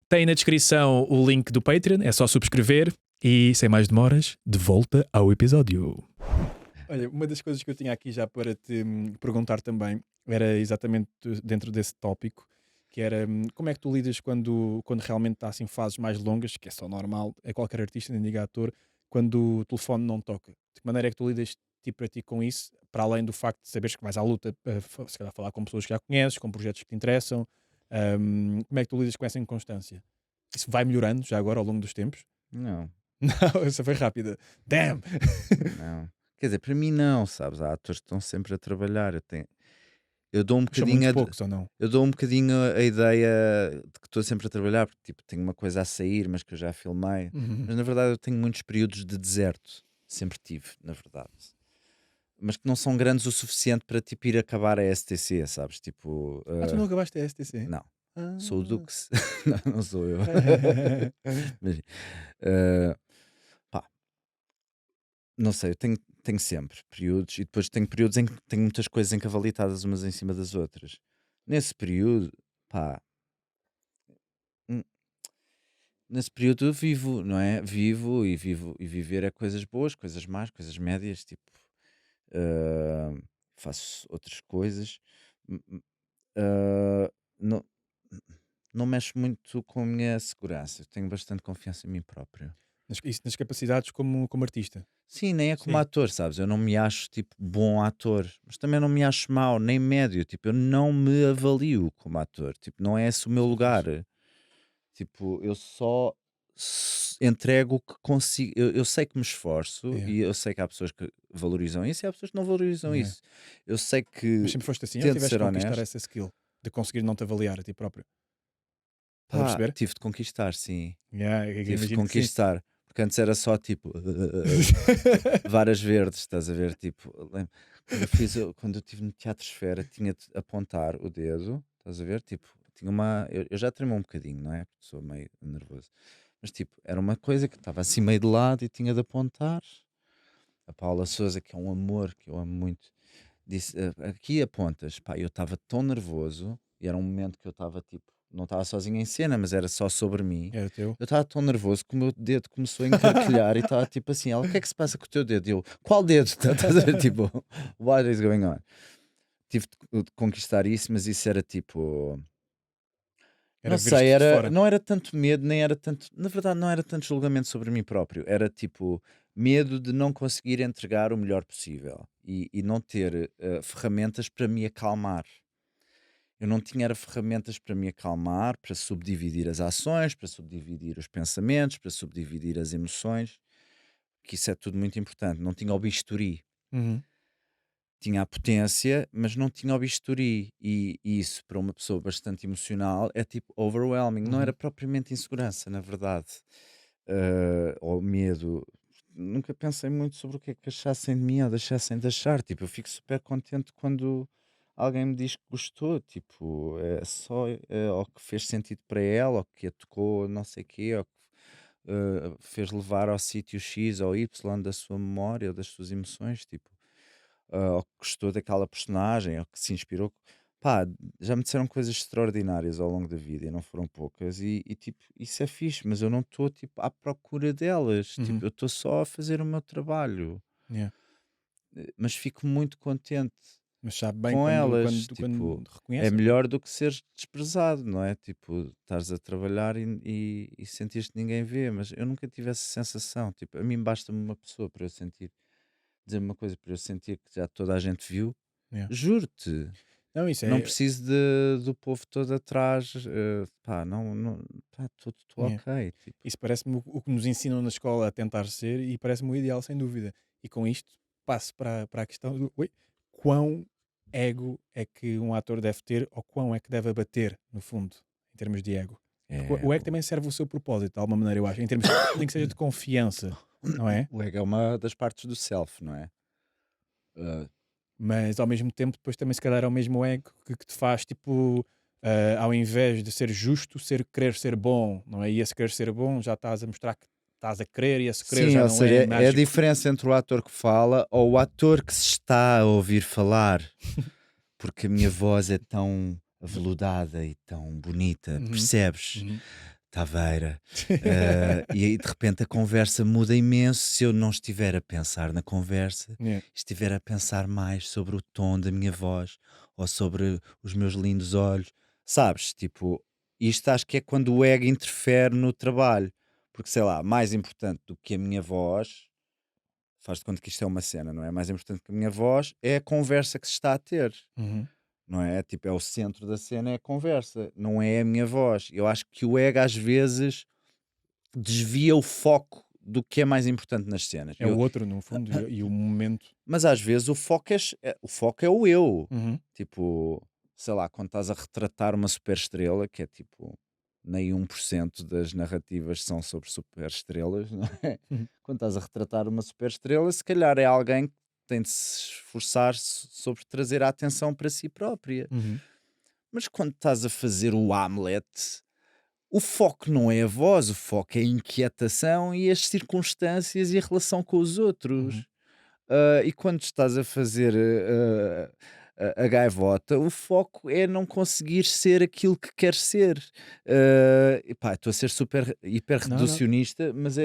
[SPEAKER 1] Tem na descrição o link do Patreon, é só subscrever e, sem mais demoras, de volta ao episódio. Olha, uma das coisas que eu tinha aqui já para te perguntar também era exatamente dentro desse tópico, que era como é que tu lidas quando realmente está assim fases mais longas, que é só normal, é qualquer artista, nem diga ator, quando o telefone não toca. De que maneira é que tu lidas para ti com isso, para além do facto de saberes que vais à luta, se calhar falar com pessoas que já conheces, com projetos que te interessam, como é que tu lidas com essa inconstância? Isso vai melhorando já agora ao longo dos tempos?
[SPEAKER 2] Não.
[SPEAKER 1] Não, essa foi rápida. Damn!
[SPEAKER 2] Não. Quer dizer, para mim não, sabes? Há atores que estão sempre a trabalhar. Eu dou um bocadinho
[SPEAKER 1] poucos, ou não?
[SPEAKER 2] Eu dou um bocadinho a ideia de que estou sempre a trabalhar, porque tipo, tenho uma coisa a sair, mas que eu já filmei. Mas na verdade eu tenho muitos períodos de deserto. Sempre tive, na verdade. Mas que não são grandes o suficiente para tipo, ir acabar a STC, sabes? Tipo,
[SPEAKER 1] tu não acabaste a STC?
[SPEAKER 2] Não. Sou o Dux. não sou eu. Mas, pá, não sei, eu tenho sempre períodos, e depois tenho períodos em que tenho muitas coisas encavalitadas umas em cima das outras. Nesse período, pá, nesse período eu vivo, não é? Vivo, e viver é coisas boas, coisas más, coisas médias, tipo, faço outras coisas. Não, não mexo muito com a minha segurança. Eu tenho bastante confiança em mim próprio.
[SPEAKER 1] Isso nas capacidades como artista?
[SPEAKER 2] Sim, nem é como ator, sabes? Eu não me acho tipo bom ator, mas também não me acho mau, nem médio. Tipo, eu não me avalio como ator. Tipo, não é esse o meu lugar. Tipo, eu só entrego o que consigo. Eu sei que me esforço e eu sei que há pessoas que valorizam isso e há pessoas que não valorizam isso. Eu sei que.
[SPEAKER 1] Mas sempre foste assim ou tiveste de conquistar essa skill de conseguir não te avaliar a ti próprio? Estás a perceber?
[SPEAKER 2] Tive de conquistar, sim.
[SPEAKER 1] Tive
[SPEAKER 2] de conquistar. Porque antes era só tipo varas verdes, estás a ver? Tipo, quando eu estive no Teatro Esfera, tinha de apontar o dedo, estás a ver? Tipo, tinha uma. Eu já tremo um bocadinho, não é? Porque sou meio nervoso. Mas tipo, era uma coisa que estava assim meio de lado e tinha de apontar. A Paula Sousa, que é um amor, que eu amo muito, disse: aqui apontas. Pá, eu estava tão nervoso e era um momento que eu estava tipo. Não estava sozinho em cena, mas era só sobre mim.
[SPEAKER 1] Era teu.
[SPEAKER 2] Eu estava tão nervoso que o meu dedo começou a encarquilhar e estava tipo assim: ela, o que é que se passa com o teu dedo? E eu, qual dedo? Estás a ver? Tipo, what is going on? Tive de conquistar isso, mas isso era tipo. Não sei, não era tanto medo, nem era tanto. Na verdade, não era tanto julgamento sobre mim próprio. Era tipo medo de não conseguir entregar o melhor possível e não ter ferramentas para me acalmar. Eu não tinha ferramentas para me acalmar, para subdividir as ações, para subdividir os pensamentos, para subdividir as emoções, que isso é tudo muito importante. Não tinha o bisturi. Tinha a potência, mas não tinha o bisturi. E isso, para uma pessoa bastante emocional, é tipo overwhelming. Não era propriamente insegurança, na verdade. Ou medo. Nunca pensei muito sobre o que é que achassem de mim ou deixassem de achar. Tipo, eu fico super contente quando alguém me diz que gostou. Tipo, é só ou que fez sentido para ela, ou que a tocou, não sei o quê, ou que fez levar ao sítio X ou Y da sua memória ou das suas emoções. Tipo, ou que gostou daquela personagem, ou que se inspirou. Pá, já me disseram coisas extraordinárias ao longo da vida e não foram poucas, e tipo, isso é fixe, mas eu não estou tipo à procura delas, tipo, eu estou só a fazer o meu trabalho, mas fico muito contente
[SPEAKER 1] Mas sabe bem
[SPEAKER 2] com elas,
[SPEAKER 1] quando
[SPEAKER 2] tipo, é
[SPEAKER 1] reconhecem.
[SPEAKER 2] melhor do que seres desprezado, não é? Tipo, estares a trabalhar e sentires que ninguém vê, mas eu nunca tive essa sensação, tipo, a mim basta-me uma pessoa para eu sentir, dizer-me uma coisa para eu sentir que já toda a gente viu, juro-te.
[SPEAKER 1] Não, isso
[SPEAKER 2] Não
[SPEAKER 1] é.
[SPEAKER 2] preciso do povo todo atrás, pá, não, pá, estou ok. Tipo.
[SPEAKER 1] Isso parece-me o que nos ensinam na escola a tentar ser e parece-me o ideal, sem dúvida. E com isto passo para a questão do quão ego é que um ator deve ter ou quão é que deve abater, no fundo, em termos de ego. Porque o ego também serve o seu propósito, de alguma maneira, eu acho, em termos nem que seja de confiança, não é?
[SPEAKER 2] O ego é uma das partes do self, não é?
[SPEAKER 1] Mas ao mesmo tempo, depois também se calhar é o mesmo ego que te faz tipo. Ao invés de ser justo, querer ser bom, não é? E esse querer ser bom já estás a mostrar que estás a querer e esse querer
[SPEAKER 2] Sim,
[SPEAKER 1] já
[SPEAKER 2] ou
[SPEAKER 1] não
[SPEAKER 2] seja,
[SPEAKER 1] é
[SPEAKER 2] é a
[SPEAKER 1] mágico.
[SPEAKER 2] diferença entre o ator que fala ou o ator que se está a ouvir falar, porque a minha voz é tão aveludada e tão bonita, percebes? Taveira. E aí de repente a conversa muda imenso se eu não estiver a pensar na conversa, estiver a pensar mais sobre o tom da minha voz ou sobre os meus lindos olhos, sabes? Tipo, isto acho que é quando o ego interfere no trabalho, porque sei lá, mais importante do que a minha voz, faz de conta que isto é uma cena, não é? Mais importante que a minha voz é a conversa que se está a ter. Não é? Tipo, é o centro da cena, é a conversa, não é a minha voz. Eu acho que o ego às vezes desvia o foco do que é mais importante nas cenas.
[SPEAKER 1] É o outro, no fundo, e o momento.
[SPEAKER 2] Mas às vezes o foco é o eu. Tipo, sei lá, quando estás a retratar uma superestrela, que é tipo, nem 1% das narrativas são sobre superestrelas, não é? Quando estás a retratar uma superestrela, se calhar é alguém que tem de se esforçar sobre trazer a atenção para si própria. Mas quando estás a fazer o Hamlet, o foco não é a voz, o foco é a inquietação e as circunstâncias e a relação com os outros. E quando estás a fazer a gaivota, o foco é não conseguir ser aquilo que queres ser. Estou a ser super hiper reducionista, mas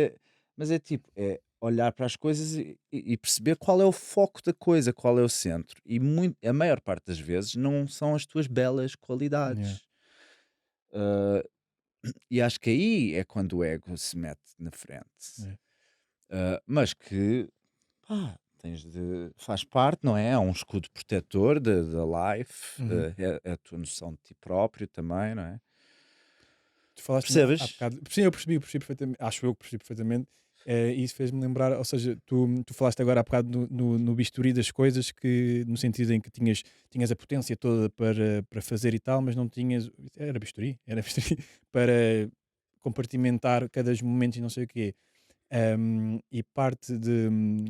[SPEAKER 2] é tipo, é olhar para as coisas e perceber qual é o foco da coisa, qual é o centro. E a maior parte das vezes não são as tuas belas qualidades. Uh, e acho que aí é quando o ego se mete na frente. Mas que faz parte, não é? É um escudo protetor da life, é a tua noção de ti próprio também, não é?
[SPEAKER 1] Tu falaste
[SPEAKER 2] Percebes?
[SPEAKER 1] há bocado. Sim, eu percebi perfeitamente. Acho eu que percebi perfeitamente. E isso fez-me lembrar, ou seja, tu falaste agora há bocado no bisturi das coisas, que no sentido em que tinhas a potência toda para fazer e tal, mas não tinhas. Era bisturi? Era bisturi para compartimentar cada momento e não sei o quê. E parte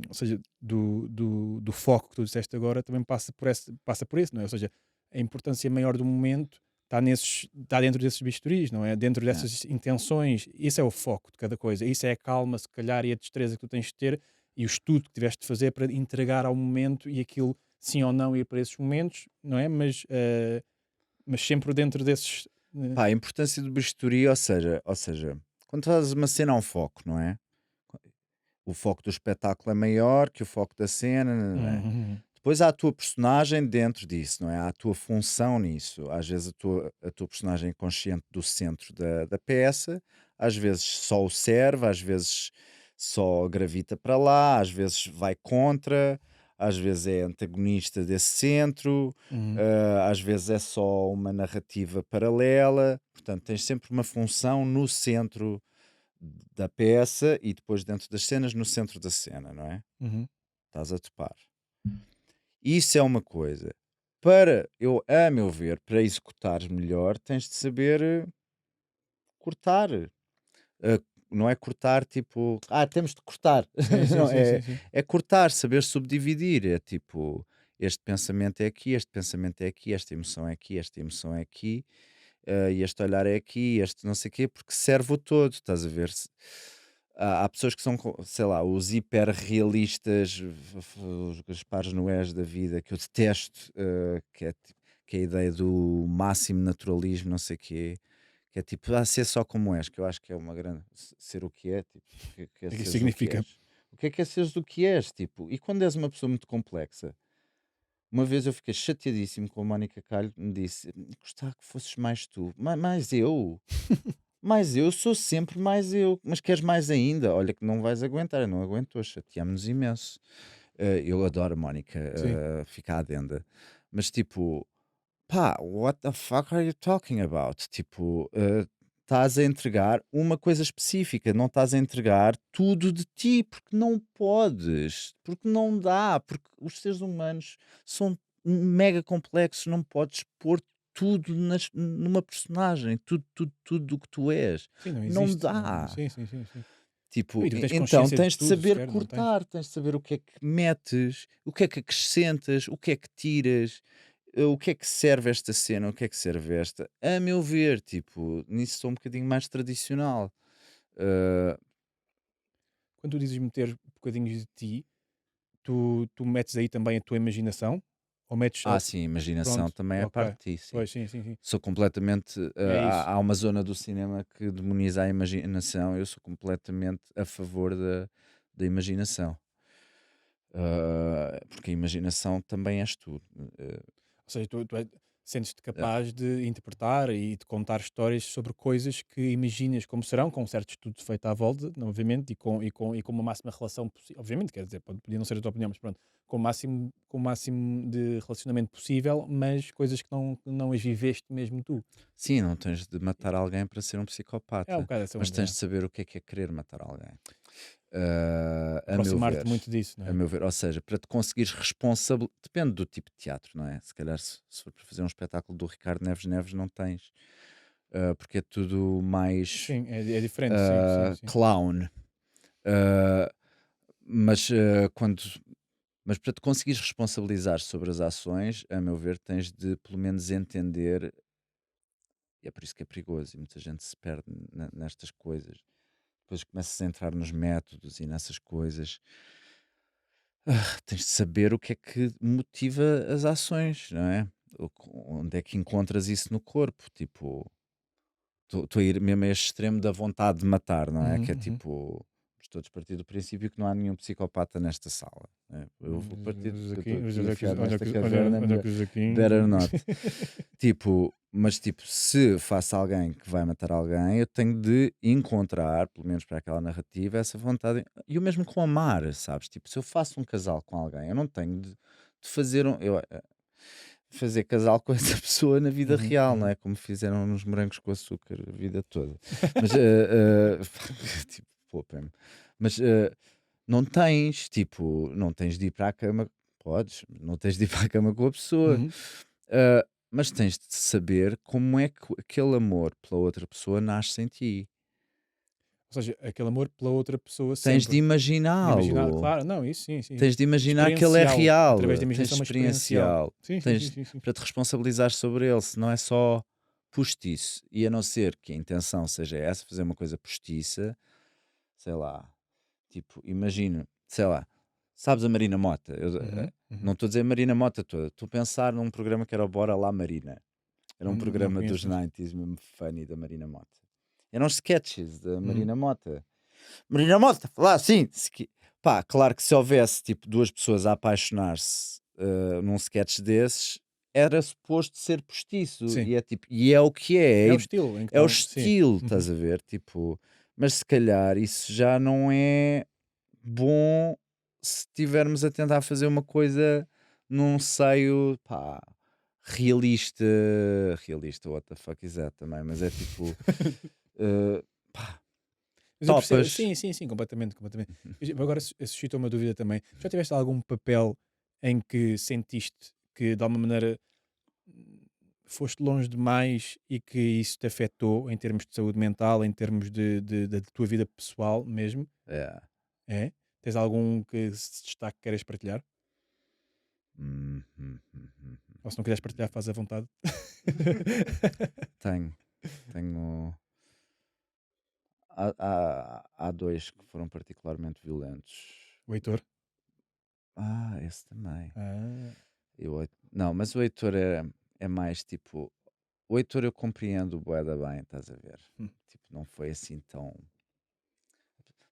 [SPEAKER 1] ou seja, do foco que tu disseste agora também passa por isso, não é? Ou seja, a importância maior do momento está dentro desses bisturis, não é? Dentro dessas intenções. Isso é o foco de cada coisa. Isso é a calma, se calhar, e a destreza que tu tens de ter e o estudo que tiveste de fazer para entregar ao momento e aquilo, sim ou não, ir para esses momentos, não é? Mas sempre dentro desses.
[SPEAKER 2] Pá, a importância do bisturi, ou seja, quando fazes uma cena há um foco, não é? O foco do espetáculo é maior que o foco da cena, não é? Depois há a tua personagem dentro disso, não é? Há a tua função nisso. Às vezes a tua personagem é consciente do centro da peça, às vezes só o serve, às vezes só gravita para lá, às vezes vai contra, às vezes é antagonista desse centro, às vezes é só uma narrativa paralela. Portanto, tens sempre uma função no centro da peça e depois dentro das cenas, no centro da cena, não é? Estás a topar. Isso é uma coisa. A meu ver, para executares melhor, tens de saber cortar. Não é cortar tipo, temos de cortar.
[SPEAKER 1] Sim,
[SPEAKER 2] Não,
[SPEAKER 1] sim, sim, sim.
[SPEAKER 2] é cortar, saber subdividir. É tipo, este pensamento é aqui, este pensamento é aqui, esta emoção é aqui, esta emoção é aqui, e este olhar é aqui, este não sei o quê, porque serve o todo, estás a ver? Há pessoas que são, sei lá, os hiperrealistas, os Gaspares Noés da vida, que eu detesto, que é a ideia do máximo naturalismo, não sei o quê, que é tipo, ser só como és, que eu acho que é uma grande. Ser o que é, tipo, o que é
[SPEAKER 1] O que isso
[SPEAKER 2] seres o que
[SPEAKER 1] significa?
[SPEAKER 2] és? O que é seres o que és, tipo, e quando és uma pessoa muito complexa? Uma vez eu fiquei chateadíssimo com a Mónica Calho, que me disse: gostava que fosses mais tu, mais eu. Mais eu sou sempre mais eu, mas queres mais ainda? Olha que não vais aguentar, eu não aguento, chateámos-nos imenso. Eu adoro a Mónica,
[SPEAKER 1] Sim.
[SPEAKER 2] fica à adenda. Mas tipo, pá, what the fuck are you talking about? Tipo, estás a entregar uma coisa específica, não estás a entregar tudo de ti, porque não podes, porque não dá, porque os seres humanos são mega complexos, não podes pôr tudo numa personagem, tudo o que tu és.
[SPEAKER 1] Sim, não
[SPEAKER 2] Não
[SPEAKER 1] existe. Não.
[SPEAKER 2] dá.
[SPEAKER 1] Sim, sim, sim, sim.
[SPEAKER 2] Tipo,
[SPEAKER 1] E tu tens
[SPEAKER 2] então
[SPEAKER 1] consciência de
[SPEAKER 2] tens de
[SPEAKER 1] tudo,
[SPEAKER 2] saber
[SPEAKER 1] sequer, não tens?
[SPEAKER 2] cortar, tens de saber o que é que metes, o que é que acrescentas, o que é que tiras, o que é que serve esta cena, o que é que serve esta. A meu ver, tipo, nisso sou um bocadinho mais tradicional. Uh,
[SPEAKER 1] Quando tu dizes meter bocadinhos de ti, tu metes aí também a tua imaginação? Ou metes só.
[SPEAKER 2] sim, imaginação
[SPEAKER 1] Pronto,
[SPEAKER 2] também é
[SPEAKER 1] ok.
[SPEAKER 2] parte de ti, sim.
[SPEAKER 1] Pois, sim, sim, sim.
[SPEAKER 2] Sou completamente.
[SPEAKER 1] É isso.
[SPEAKER 2] Há uma zona do cinema que demoniza a imaginação, eu sou completamente a favor da imaginação. Porque a imaginação também és tu.
[SPEAKER 1] Ou seja, tu sentes-te capaz de interpretar e de contar histórias sobre coisas que imaginas como serão, com um certo estudo feito à volta, obviamente, e com uma máxima relação possível. Obviamente, quer dizer, podia não ser a tua opinião, mas pronto, com o máximo de relacionamento possível, mas coisas que não as viveste mesmo tu.
[SPEAKER 2] Sim, não tens de matar alguém para ser um
[SPEAKER 1] É um
[SPEAKER 2] psicopata,
[SPEAKER 1] bocado essa
[SPEAKER 2] mas
[SPEAKER 1] onda,
[SPEAKER 2] tens de saber o que é querer matar alguém. A meu
[SPEAKER 1] aproximar-te
[SPEAKER 2] ver,
[SPEAKER 1] muito disso, não
[SPEAKER 2] a
[SPEAKER 1] é?
[SPEAKER 2] meu ver, ou seja, para te conseguires responsabilizar, depende do tipo de teatro, não é? Se calhar, se for para fazer um espetáculo do Ricardo Neves, não tens, porque é tudo mais
[SPEAKER 1] Sim, é diferente, sim, sim, sim.
[SPEAKER 2] clown. Uh, mas mas para te conseguires responsabilizar sobre as ações, a meu ver, tens de pelo menos entender, e é por isso que é perigoso, e muita gente se perde nestas coisas. Depois começas a entrar nos métodos e nessas coisas. Tens de saber o que é que motiva as ações, não é? Onde é que encontras isso no corpo? Tipo, estou a ir mesmo a este extremo da vontade de matar, não é?
[SPEAKER 1] Uhum,
[SPEAKER 2] Que é
[SPEAKER 1] uhum.
[SPEAKER 2] tipo, todos partir do princípio que não há nenhum psicopata nesta sala. Né? Eu vou partir, porque eu estou aqui enfiado nesta caverna,
[SPEAKER 1] Olha que o Joaquim.
[SPEAKER 2] better not. Tipo, mas tipo, se faço alguém que vai matar alguém, eu tenho de encontrar, pelo menos para aquela narrativa, essa vontade. E o mesmo com amar, sabes? Tipo, se eu faço um casal com alguém, eu não tenho de fazer fazer casal com essa pessoa na vida real, não é? Como fizeram nos morangos com açúcar a vida toda. Mas, tipo, poupa-me. Mas não tens, tipo, não tens de ir para a cama, podes, não tens de ir para a cama com a pessoa, mas tens de saber como é que aquele amor pela outra pessoa nasce em ti.
[SPEAKER 1] Ou seja, aquele amor pela outra pessoa
[SPEAKER 2] Tens de imaginá-lo.
[SPEAKER 1] Claro, não, isso sim.
[SPEAKER 2] Tens de imaginar que ele é real.
[SPEAKER 1] Através da
[SPEAKER 2] Tens
[SPEAKER 1] imaginação,
[SPEAKER 2] de
[SPEAKER 1] mas experiencial. Sim.
[SPEAKER 2] para te responsabilizar sobre ele, se não é só postiço. E a não ser que a intenção seja essa, fazer uma coisa postiça, sei lá, tipo, imagino, sei lá, sabes a Marina Mota? Não estou a dizer Marina Mota toda, estou a pensar num programa que era o Bora Lá Marina. Era um programa dos 90s, mesmo funny, da Marina Mota. Eram sketches da Marina Mota. Marina Mota, falar assim. Pá, claro que se houvesse tipo duas pessoas a apaixonar-se num sketch desses, era suposto ser postiço. E é, tipo, e é o que é.
[SPEAKER 1] É o estilo.
[SPEAKER 2] É o estilo, estás a ver? Tipo, mas se calhar isso já não é bom se estivermos a tentar fazer uma coisa num seio, pá, realista, what the fuck is that também, mas é tipo, pá,
[SPEAKER 1] Mas eu percebo, sim, completamente. Agora suscitou uma dúvida também. Já tiveste algum papel em que sentiste que de alguma maneira foste longe demais e que isso te afetou em termos de saúde mental, em termos da tua vida pessoal mesmo?
[SPEAKER 2] é.
[SPEAKER 1] É? Tens algum que se destaque que queres partilhar? Ou se não quiseres partilhar, faz à vontade.
[SPEAKER 2] Tenho. Há dois que foram particularmente violentos.
[SPEAKER 1] O Heitor?
[SPEAKER 2] Esse também.
[SPEAKER 1] Não,
[SPEAKER 2] mas o Heitor é mais tipo. O Heitor eu compreendo o bué da bem, estás a ver? Tipo, não foi assim tão.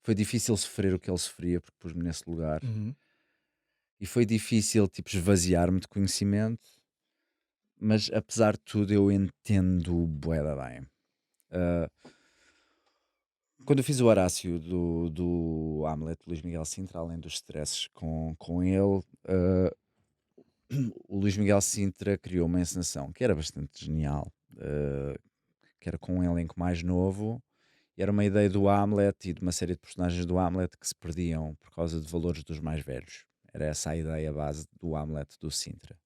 [SPEAKER 2] Foi difícil sofrer o que ele sofria porque pus-me nesse lugar. E foi difícil, tipo, esvaziar-me de conhecimento. Mas apesar de tudo, eu entendo o bué da bem. Quando eu fiz o Horácio do Hamlet, Luís Miguel Sintra, além dos stresses com ele, o Luís Miguel Sintra criou uma encenação que era bastante genial, que era com um elenco mais novo, e era uma ideia do Hamlet e de uma série de personagens do Hamlet que se perdiam por causa de valores dos mais velhos. Era essa a ideia base do Hamlet do Sintra.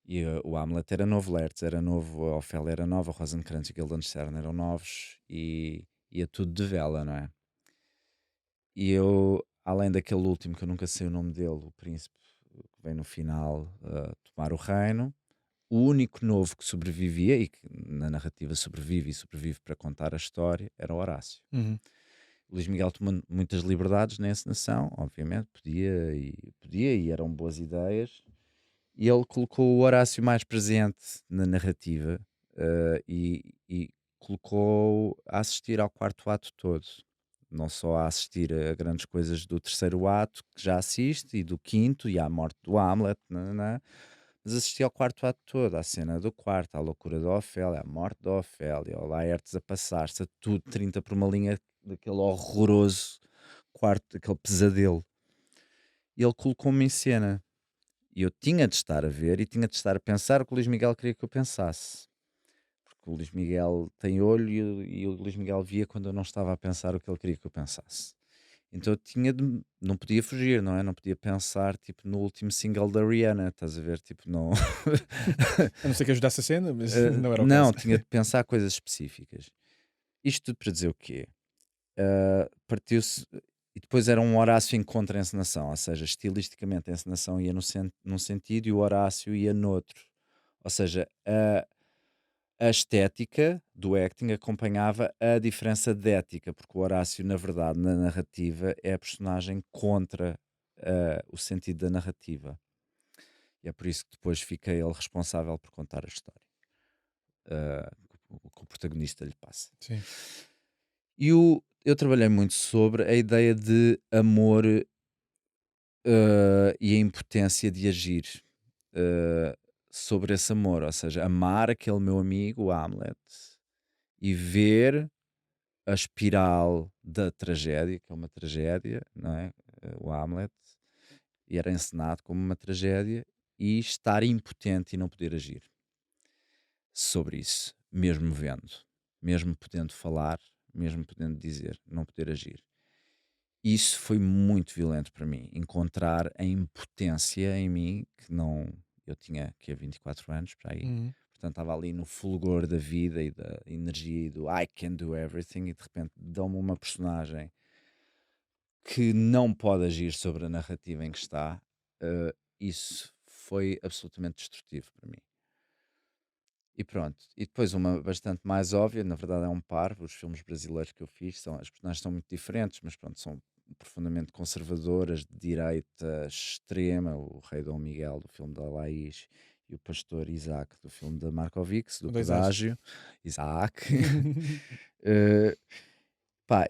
[SPEAKER 2] E o Hamlet era novo, Laertes era novo, a Ofélia era nova, Rosencrantz e Guildenstern eram novos, e ia tudo de vela, não é? E eu, além daquele último que eu nunca sei o nome dele, o príncipe que vem no final tomar o reino, o único novo que sobrevivia e que na narrativa sobrevive para contar a história era o Horácio. O Luís Miguel tomou muitas liberdades na encenação, obviamente, podia e eram boas ideias, e ele colocou o Horácio mais presente na narrativa e colocou a assistir ao quarto ato todo, não só a assistir a grandes coisas do terceiro ato, que já assiste, e do quinto, e à morte do Hamlet, mas assisti ao quarto ato todo, à cena do quarto, à loucura da Ofélia, à morte da Ofélia, ao Laertes a passar-se, a tudo 30 por uma linha daquele horroroso quarto, daquele pesadelo. E ele colocou-me em cena. E eu tinha de estar a ver e tinha de estar a pensar o que o Luís Miguel queria que eu pensasse. Porque o Luís Miguel tem olho e o Luís Miguel via quando eu não estava a pensar o que ele queria que eu pensasse. Então eu não podia fugir, não é? Não podia pensar tipo no último single da Rihanna, estás a ver? Tipo, não.
[SPEAKER 1] A não ser que ajudasse a cena, mas não era o
[SPEAKER 2] Não,
[SPEAKER 1] caso.
[SPEAKER 2] tinha de pensar coisas específicas. Isto tudo para dizer o quê? Partiu-se. E depois era um Horácio em contra-encenação, ou seja, estilisticamente a encenação ia num sentido e o Horácio ia noutro. Ou seja, a estética do acting acompanhava a diferença de ética, porque o Horácio, na verdade, na narrativa, é a personagem contra o sentido da narrativa. E é por isso que depois fica ele responsável por contar a história. Que o protagonista lhe passa.
[SPEAKER 1] Sim.
[SPEAKER 2] E eu trabalhei muito sobre a ideia de amor e a impotência de agir sobre esse amor, ou seja, amar aquele meu amigo, o Hamlet, e ver a espiral da tragédia, que é uma tragédia, não é? O Hamlet, e era encenado como uma tragédia, e estar impotente e não poder agir sobre isso, mesmo vendo, mesmo podendo falar, mesmo podendo dizer, não poder agir. Isso foi muito violento para mim, encontrar a impotência em mim, que não, eu tinha que 24 anos para aí, portanto estava ali no fulgor da vida e da energia e do I can do everything, e de repente dão-me uma personagem que não pode agir sobre a narrativa em que está. Isso foi absolutamente destrutivo para mim. E pronto. E depois uma bastante mais óbvia, na verdade é um par, os filmes brasileiros que eu fiz, as personagens são muito diferentes, mas pronto, são profundamente conservadoras, de direita extrema, o rei Dom Miguel do filme da Laís e o pastor Isaac do filme da Markovics, do Pedágio. Isaac. Pá,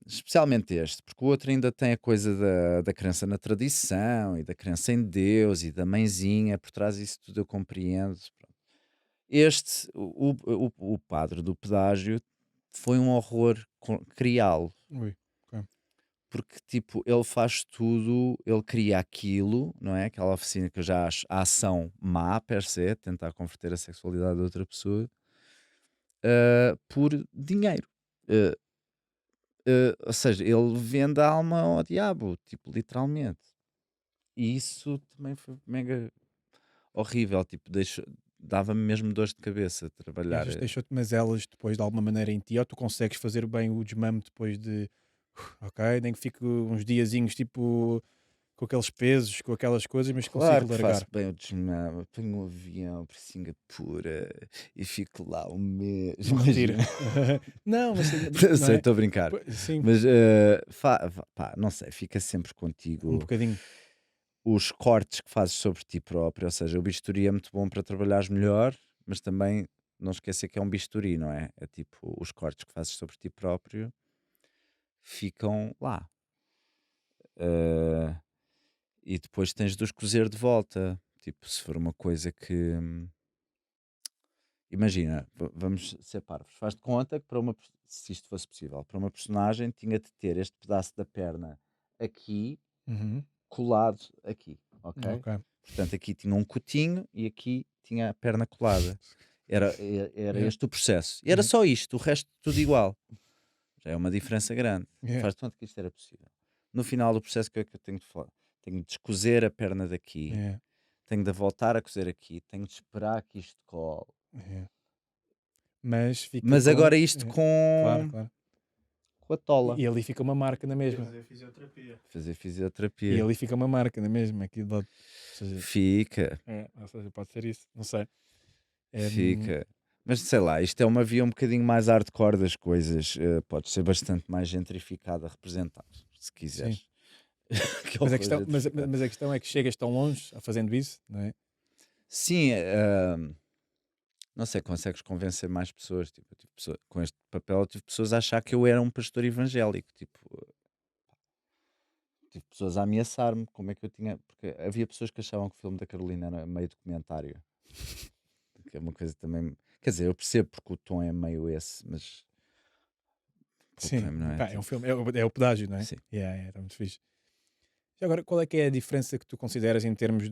[SPEAKER 2] especialmente este, porque o outro ainda tem a coisa da crença na tradição e da crença em Deus e da mãezinha, por trás disso tudo eu compreendo. Este, o padre do Pedágio, foi um horror criá-lo.
[SPEAKER 1] Ui, ok.
[SPEAKER 2] Porque, tipo, ele faz tudo, ele cria aquilo, não é? Aquela oficina que eu já acho a ação má, per se, tentar converter a sexualidade de outra pessoa, por dinheiro. Ou seja, ele vende a alma ao diabo, tipo, literalmente. E isso também foi mega horrível, tipo, dava-me mesmo dores de cabeça trabalhar.
[SPEAKER 1] Deixou-te mazelas depois de alguma maneira em ti, ou tu consegues fazer bem o desmame depois de ok, nem que fique uns diazinhos tipo com aqueles pesos, com aquelas coisas, mas
[SPEAKER 2] Claro
[SPEAKER 1] consigo
[SPEAKER 2] que faço
[SPEAKER 1] largar.
[SPEAKER 2] bem o desmame, apanho um avião para Singapura e fico lá um mês.
[SPEAKER 1] Não retira. Não, mas
[SPEAKER 2] Eu
[SPEAKER 1] não
[SPEAKER 2] sei,
[SPEAKER 1] é?
[SPEAKER 2] estou a brincar.
[SPEAKER 1] Sim,
[SPEAKER 2] Mas pá, não sei, fica sempre
[SPEAKER 1] um
[SPEAKER 2] contigo
[SPEAKER 1] bocadinho.
[SPEAKER 2] os cortes que fazes sobre ti próprio. Ou seja, o bisturi é muito bom para trabalhares melhor, mas também não esquecer que é um bisturi, não é? É tipo, os cortes que fazes sobre ti próprio ficam lá. E depois tens de os cozer de volta. Tipo, se for uma coisa que. Imagina, vamos ser parvos. Faz de conta que se isto fosse possível, para uma personagem tinha de ter este pedaço da perna aqui,
[SPEAKER 1] Uhum.
[SPEAKER 2] colado aqui, ok?
[SPEAKER 1] Ok.
[SPEAKER 2] Portanto, aqui tinha um cotinho e aqui tinha a perna colada. Era
[SPEAKER 1] Yeah.
[SPEAKER 2] este o processo. E era só isto, o resto tudo igual. Já é uma diferença grande.
[SPEAKER 1] Yeah.
[SPEAKER 2] Faz de conta que isto era possível. No final do processo, o que é que eu tenho de falar? Tenho de descozer a perna daqui,
[SPEAKER 1] Yeah.
[SPEAKER 2] tenho de voltar a cozer aqui, tenho de esperar que isto cole.
[SPEAKER 1] Yeah. Mas fica
[SPEAKER 2] Mas
[SPEAKER 1] com.
[SPEAKER 2] agora isto
[SPEAKER 1] Claro,
[SPEAKER 2] com
[SPEAKER 1] claro.
[SPEAKER 2] a tola.
[SPEAKER 1] E ali fica uma marca na mesma.
[SPEAKER 3] Fazer fisioterapia.
[SPEAKER 2] Fazer
[SPEAKER 1] E
[SPEAKER 2] fisioterapia.
[SPEAKER 1] ali fica uma marca na mesma. Aqui do lado. Ou seja,
[SPEAKER 2] Fica.
[SPEAKER 1] ou seja, pode ser isso. Não sei.
[SPEAKER 2] Fica. Mas sei lá, isto é uma via um bocadinho mais hardcore das coisas. Pode ser bastante mais gentrificada, representar, se quiseres.
[SPEAKER 1] Mas a questão é que chegas tão longe fazendo isso, não é?
[SPEAKER 2] Sim, não sei, consegues convencer mais pessoas. Tipo, com este papel, eu tive pessoas a achar que eu era um pastor evangélico. Tipo, tive pessoas a ameaçar-me. Como é que eu tinha. Porque havia pessoas que achavam que o filme da Carolina era meio documentário. Que é uma coisa também. Quer dizer, eu percebo porque o tom é meio esse, mas.
[SPEAKER 1] Sim,
[SPEAKER 2] Não é?
[SPEAKER 1] pá, é um filme, é o pedágio, não é?
[SPEAKER 2] Sim.
[SPEAKER 1] Está muito fixe. E agora, qual é que é a diferença que tu consideras em termos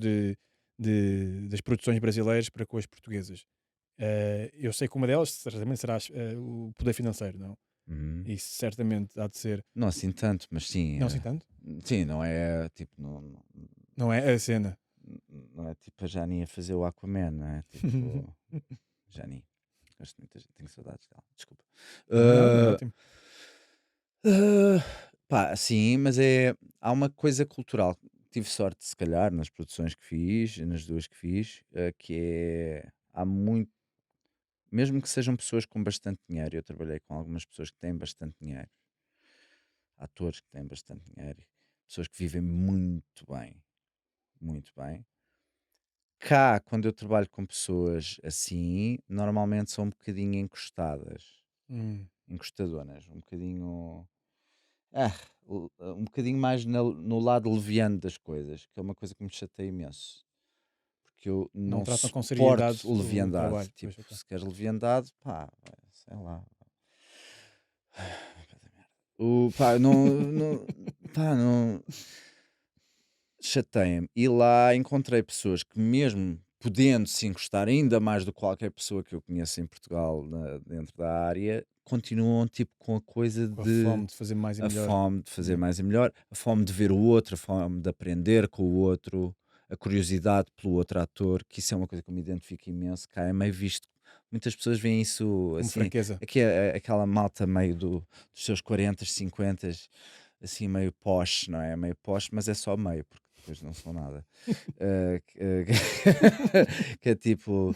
[SPEAKER 1] das produções brasileiras para com as portuguesas? Eu sei que uma delas certamente será o poder financeiro, não? Isso certamente há de ser.
[SPEAKER 2] Não assim tanto, mas sim.
[SPEAKER 1] Não assim tanto?
[SPEAKER 2] Sim, não é tipo.
[SPEAKER 1] Não é a cena.
[SPEAKER 2] Não é tipo a Jani a fazer o Aquaman, não é? Tipo. Jani. Gosto muito, tenho saudades dela. Desculpa.
[SPEAKER 1] Não, é ótimo.
[SPEAKER 2] Pá, sim, mas há uma coisa cultural. Tive sorte, se calhar, nas produções que fiz, nas duas que fiz, que é. Há muito. Mesmo que sejam pessoas com bastante dinheiro, eu trabalhei com algumas pessoas que têm bastante dinheiro, atores que têm bastante dinheiro, pessoas que vivem muito bem, muito bem. Cá, quando eu trabalho com pessoas assim, normalmente são um bocadinho encostadas, encostadonas, um bocadinho. Um bocadinho mais no lado leviano das coisas, que é uma coisa que me chateia imenso. Porque eu
[SPEAKER 1] Não
[SPEAKER 2] não
[SPEAKER 1] tratam com seriedade
[SPEAKER 2] suporto leviandade.
[SPEAKER 1] trabalho.
[SPEAKER 2] Tipo,
[SPEAKER 1] Pois, okay.
[SPEAKER 2] se queres leviandade, pá, sei lá. Pá, não, pá, não. chateia-me. E lá encontrei pessoas que mesmo podendo se encostar ainda mais do que qualquer pessoa que eu conheço em Portugal dentro da área, continuam tipo com a coisa
[SPEAKER 1] Com a
[SPEAKER 2] de
[SPEAKER 1] fome de fazer mais e
[SPEAKER 2] a
[SPEAKER 1] melhor.
[SPEAKER 2] fome de fazer mais e melhor, a fome de ver o outro, a fome de aprender com o outro, a curiosidade pelo outro ator, que isso é uma coisa que eu me identifico imenso, cá é meio visto. Muitas pessoas veem isso
[SPEAKER 1] Como
[SPEAKER 2] assim,
[SPEAKER 1] fraqueza.
[SPEAKER 2] aqui aquela malta meio dos seus 40, 50, assim meio posh, não é? Meio posh, mas é só meio, porque depois não são nada. Que é tipo,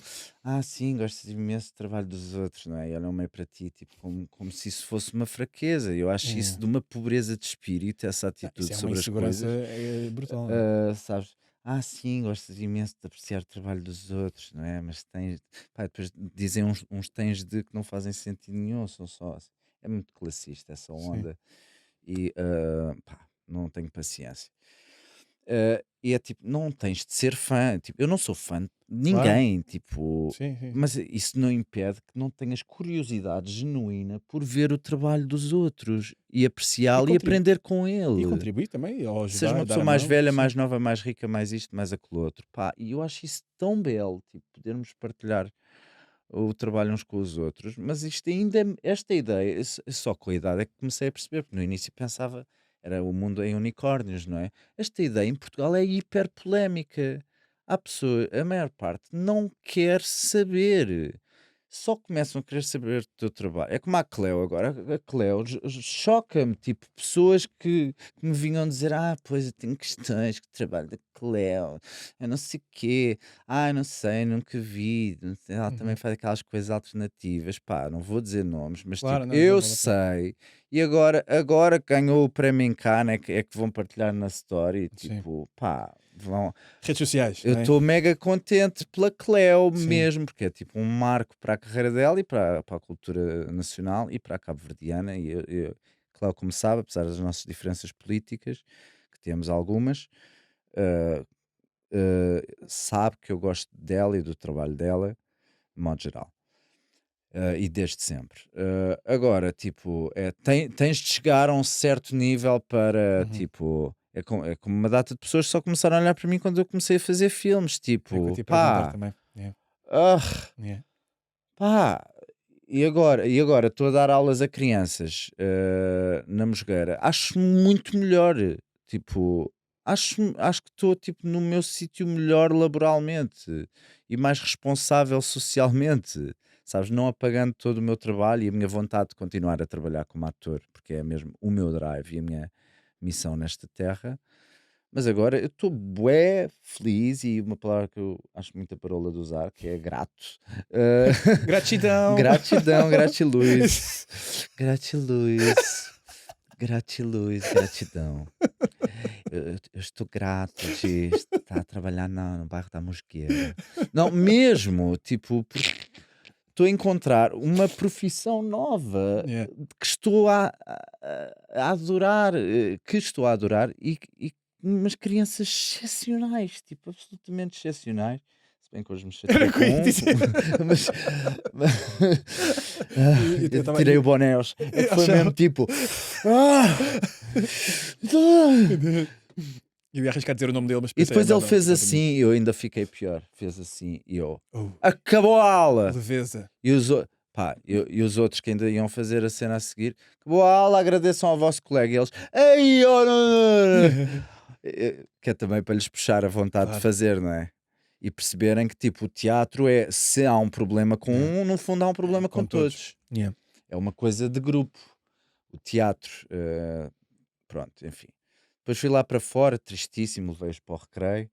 [SPEAKER 2] sim, gostas imenso do trabalho dos outros, não é? E olham meio para ti, tipo, como se isso fosse uma fraqueza. Eu acho isso de uma pobreza de espírito, essa atitude
[SPEAKER 1] Isso é uma
[SPEAKER 2] sobre as
[SPEAKER 1] insegurança
[SPEAKER 2] coisas.
[SPEAKER 1] brutal. Não é?
[SPEAKER 2] Sabes? Sim, gostas imenso de apreciar o trabalho dos outros, não é? Mas tens, pá, depois dizem uns tens de que não fazem sentido nenhum, são só. É muito classista essa
[SPEAKER 1] Sim.
[SPEAKER 2] onda e pá, não tenho paciência. E é tipo, não tens de ser fã. Tipo, eu não sou fã de
[SPEAKER 1] Claro.
[SPEAKER 2] ninguém, tipo,
[SPEAKER 1] Sim, sim.
[SPEAKER 2] mas isso não impede que não tenhas curiosidade genuína por ver o trabalho dos outros e apreciá-lo e aprender com
[SPEAKER 1] E
[SPEAKER 2] ele.
[SPEAKER 1] contribuir também, ou
[SPEAKER 2] Seja
[SPEAKER 1] ajudar,
[SPEAKER 2] uma
[SPEAKER 1] dar
[SPEAKER 2] pessoa
[SPEAKER 1] a
[SPEAKER 2] mais
[SPEAKER 1] mão.
[SPEAKER 2] velha,
[SPEAKER 1] Sim.
[SPEAKER 2] mais nova, mais rica, mais isto, mais aquilo outro. Pá, e eu acho isso tão belo, tipo, podermos partilhar o trabalho uns com os outros, mas isto ainda, esta ideia, só com a idade é que comecei a perceber, porque no início pensava, era o mundo em unicórnios, não é? Esta ideia em Portugal é hiper polémica. Há pessoa, a maior parte não quer saber. Só começam a querer saber do teu trabalho. É como a Cleo agora. A Cleo choca-me. Tipo, pessoas que me vinham dizer: pois eu tenho questões que trabalho da Cleo. Eu não sei o quê. Não sei, nunca vi. Não sei, ela também faz aquelas coisas alternativas. Pá, não vou dizer nomes, mas
[SPEAKER 1] Claro,
[SPEAKER 2] tipo,
[SPEAKER 1] não, não
[SPEAKER 2] eu
[SPEAKER 1] vale a pena.
[SPEAKER 2] sei. E agora que ganhou o prémio em Cannes é que vão partilhar na story.
[SPEAKER 1] Sim.
[SPEAKER 2] Tipo, pá, vão.
[SPEAKER 1] Redes sociais.
[SPEAKER 2] Eu
[SPEAKER 1] não é?
[SPEAKER 2] estou mega contente pela Cleo
[SPEAKER 1] Sim.
[SPEAKER 2] mesmo, porque é tipo um marco para a carreira dela e para a cultura nacional e para a cabo-verdiana. E Cleo, como sabe, apesar das nossas diferenças políticas, que temos algumas, uh, sabe que eu gosto dela e do trabalho dela, de modo geral. E desde sempre. Agora, tipo, tens de chegar a um certo nível para, tipo, é como uma data de pessoas só começaram a olhar para mim quando eu comecei a fazer filmes,
[SPEAKER 1] Era o que eu
[SPEAKER 2] tipo,
[SPEAKER 1] te ia perguntar
[SPEAKER 2] pá,
[SPEAKER 1] também. Yeah.
[SPEAKER 2] ah,
[SPEAKER 1] Yeah.
[SPEAKER 2] pá, e agora estou a dar aulas a crianças na Mosgueira. Acho muito melhor, tipo, acho que estou tipo no meu sítio melhor laboralmente e mais responsável socialmente, sabes? Não apagando todo o meu trabalho e a minha vontade de continuar a trabalhar como ator, porque é mesmo o meu drive e a minha missão nesta terra. Mas agora eu estou bué feliz e uma palavra que eu acho muita parola de usar, que é grato. Eh,
[SPEAKER 1] Gratidão!
[SPEAKER 2] gratidão, gratiluz. Gratiluz. Gratiluz, gratidão. Eu estou grato de estar a trabalhar no bairro da Mosqueira. Não, mesmo, tipo, porque estou a encontrar uma profissão nova
[SPEAKER 1] Yeah.
[SPEAKER 2] que estou a adorar, que estou a adorar e umas crianças excepcionais, tipo, absolutamente excepcionais. Se bem que hoje me
[SPEAKER 1] Era
[SPEAKER 2] chateei
[SPEAKER 1] o que eu ia dizer.
[SPEAKER 2] mas,
[SPEAKER 1] Eu tava-
[SPEAKER 2] tirei o boné. Foi
[SPEAKER 1] achava-
[SPEAKER 2] mesmo tipo. Ah!
[SPEAKER 1] Eu ia arriscar dizer o nome dele, mas
[SPEAKER 2] E
[SPEAKER 1] pensei,
[SPEAKER 2] depois
[SPEAKER 1] não,
[SPEAKER 2] ele
[SPEAKER 1] não,
[SPEAKER 2] fez
[SPEAKER 1] exatamente.
[SPEAKER 2] assim e eu ainda fiquei pior. Fez assim e eu.
[SPEAKER 1] Oh,
[SPEAKER 2] Acabou a aula!
[SPEAKER 1] leveza.
[SPEAKER 2] E os outros que ainda iam fazer a cena a seguir. Acabou a aula, agradeçam ao vosso colega. E eles. Ei, oh, não. Que é também para lhes puxar a vontade
[SPEAKER 1] Claro.
[SPEAKER 2] de fazer, não é? E perceberem que tipo, o teatro é. Se há um problema com um, no fundo há um problema com todos.
[SPEAKER 1] Yeah.
[SPEAKER 2] É uma coisa de grupo. O teatro. Pronto, enfim. Depois fui lá para fora, tristíssimo, levei-os para o recreio.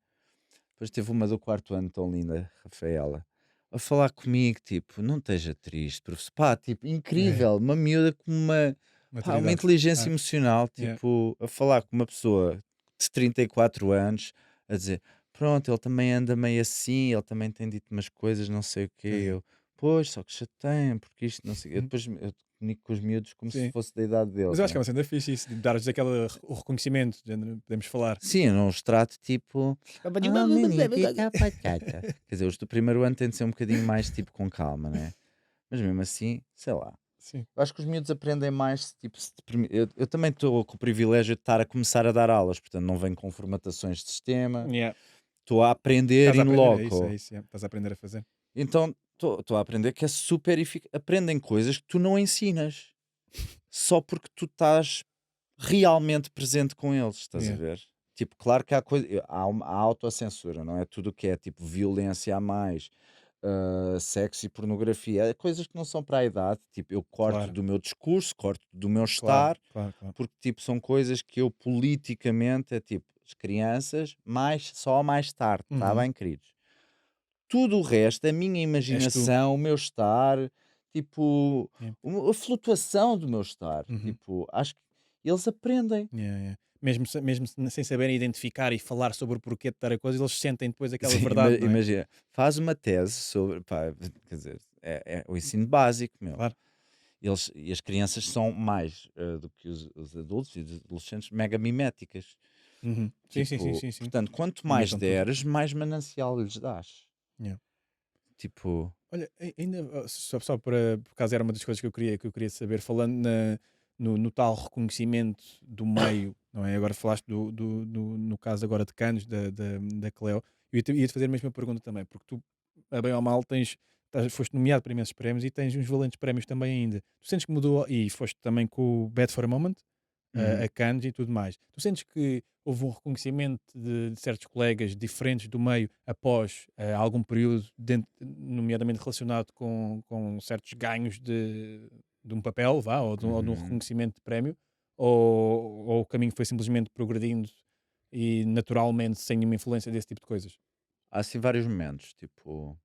[SPEAKER 2] Depois teve uma do quarto ano tão linda, Rafaela, a falar comigo, tipo, não esteja triste, professor. Pá, tipo, incrível, uma miúda com uma
[SPEAKER 1] Maturidade.
[SPEAKER 2] inteligência emocional,
[SPEAKER 1] Yeah.
[SPEAKER 2] tipo, a falar com uma pessoa de 34 anos, a dizer, pronto, ele também anda meio assim, ele também tem dito umas coisas, não sei o quê. Eu, pois, só que chateiem, porque isto, não sei. Eu depois eu comunico com os miúdos como
[SPEAKER 1] Sim.
[SPEAKER 2] se fosse da idade deles.
[SPEAKER 1] Mas eu acho que é
[SPEAKER 2] né?
[SPEAKER 1] uma cena fixe isso, de dar-lhes o reconhecimento, de género, podemos falar.
[SPEAKER 2] Sim, eu não os trato tipo. Quer dizer, os do primeiro ano têm de ser um bocadinho mais tipo com calma, né? Mas mesmo assim, sei lá.
[SPEAKER 1] Sim.
[SPEAKER 2] Eu acho que os miúdos aprendem mais, tipo, eu também estou com o privilégio de estar a começar a dar aulas, portanto não venho com formatações de sistema, estou a aprender
[SPEAKER 1] Estás a
[SPEAKER 2] in
[SPEAKER 1] aprender,
[SPEAKER 2] loco.
[SPEAKER 1] é isso. Estás a aprender a fazer.
[SPEAKER 2] Então estou a aprender que é super eficaz. Aprendem coisas que tu não ensinas só porque tu estás realmente presente com eles, estás a ver? Tipo, claro que há há autocensura, não é? Tudo o que é tipo violência a mais, sexo e pornografia, coisas que não são para a idade, tipo, eu corto do meu discurso, corto do meu estar,
[SPEAKER 1] Claro.
[SPEAKER 2] porque tipo, são coisas que eu politicamente, é tipo, as crianças, só mais tarde, está bem, queridos? Tudo o resto, a minha imaginação, o meu estar, tipo, a flutuação do meu estar, tipo, acho que eles aprendem.
[SPEAKER 1] Mesmo sem saberem identificar e falar sobre o porquê de estar a coisa, eles sentem depois aquela
[SPEAKER 2] Sim,
[SPEAKER 1] verdade, não é?
[SPEAKER 2] imagina, faz uma tese sobre, pá, quer dizer, é o ensino básico, meu.
[SPEAKER 1] Claro.
[SPEAKER 2] E as crianças são mais do que os adultos e os adolescentes mega miméticas. Tipo,
[SPEAKER 1] Sim.
[SPEAKER 2] portanto, quanto mais deres, mais manancial lhes dás. Tipo,
[SPEAKER 1] olha, ainda só para, por causa era uma das coisas que eu queria saber, falando no tal reconhecimento do meio, não é? Agora falaste no caso agora de Cannes, da Cleo, eu ia-te fazer a mesma pergunta também, porque tu, a bem ou mal, foste nomeado para imensos prémios e tens uns valentes prémios também ainda. Tu sentes que mudou, e foste também com o Bad for a Moment, a Cannes e tudo mais. Tu sentes que houve um reconhecimento de certos colegas diferentes do meio após algum período, nomeadamente relacionado com certos ganhos de um papel, vá, ou de um reconhecimento de prémio, ou o caminho foi simplesmente progredindo e naturalmente sem nenhuma influência desse tipo de coisas?
[SPEAKER 2] há assim vários momentos, tipo,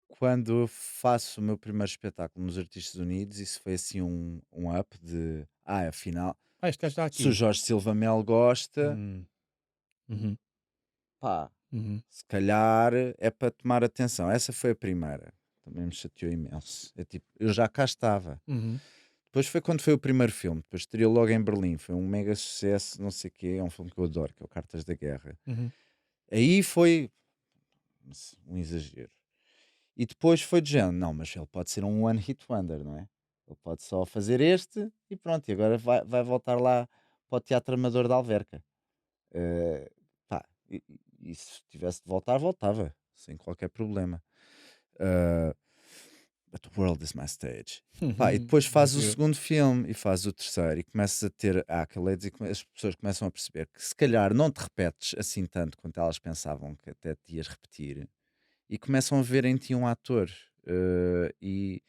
[SPEAKER 2] quando eu faço o meu primeiro espetáculo nos Artistas Unidos, isso foi assim um up de, afinal,
[SPEAKER 1] Este gajo está
[SPEAKER 2] se o
[SPEAKER 1] aqui.
[SPEAKER 2] Jorge Silva Mel gosta,
[SPEAKER 1] Hum, uhum,
[SPEAKER 2] pá,
[SPEAKER 1] uhum,
[SPEAKER 2] se calhar é para tomar atenção. Essa foi a primeira. Também me chateou imenso. É tipo, eu já cá estava.
[SPEAKER 1] uhum.
[SPEAKER 2] Depois foi quando foi o primeiro filme. Depois estreou logo em Berlim. Foi um mega sucesso, não sei o quê. É um filme que eu adoro, que é o Cartas da Guerra. Aí foi um exagero. E depois foi de género. Não, mas ele pode ser um one hit wonder, não é? Ele pode só fazer este e pronto. E agora vai voltar lá para o Teatro Amador da Alverca. Eh, pá, e se tivesse de voltar, voltava, sem qualquer problema. Uh, but the world is my stage. Pá, e depois fazes o segundo filme e fazes o terceiro e começas a ter accolades e as pessoas começam a perceber que se calhar não te repetes assim tanto quanto elas pensavam que até te ias repetir e começam a ver em ti um ator. E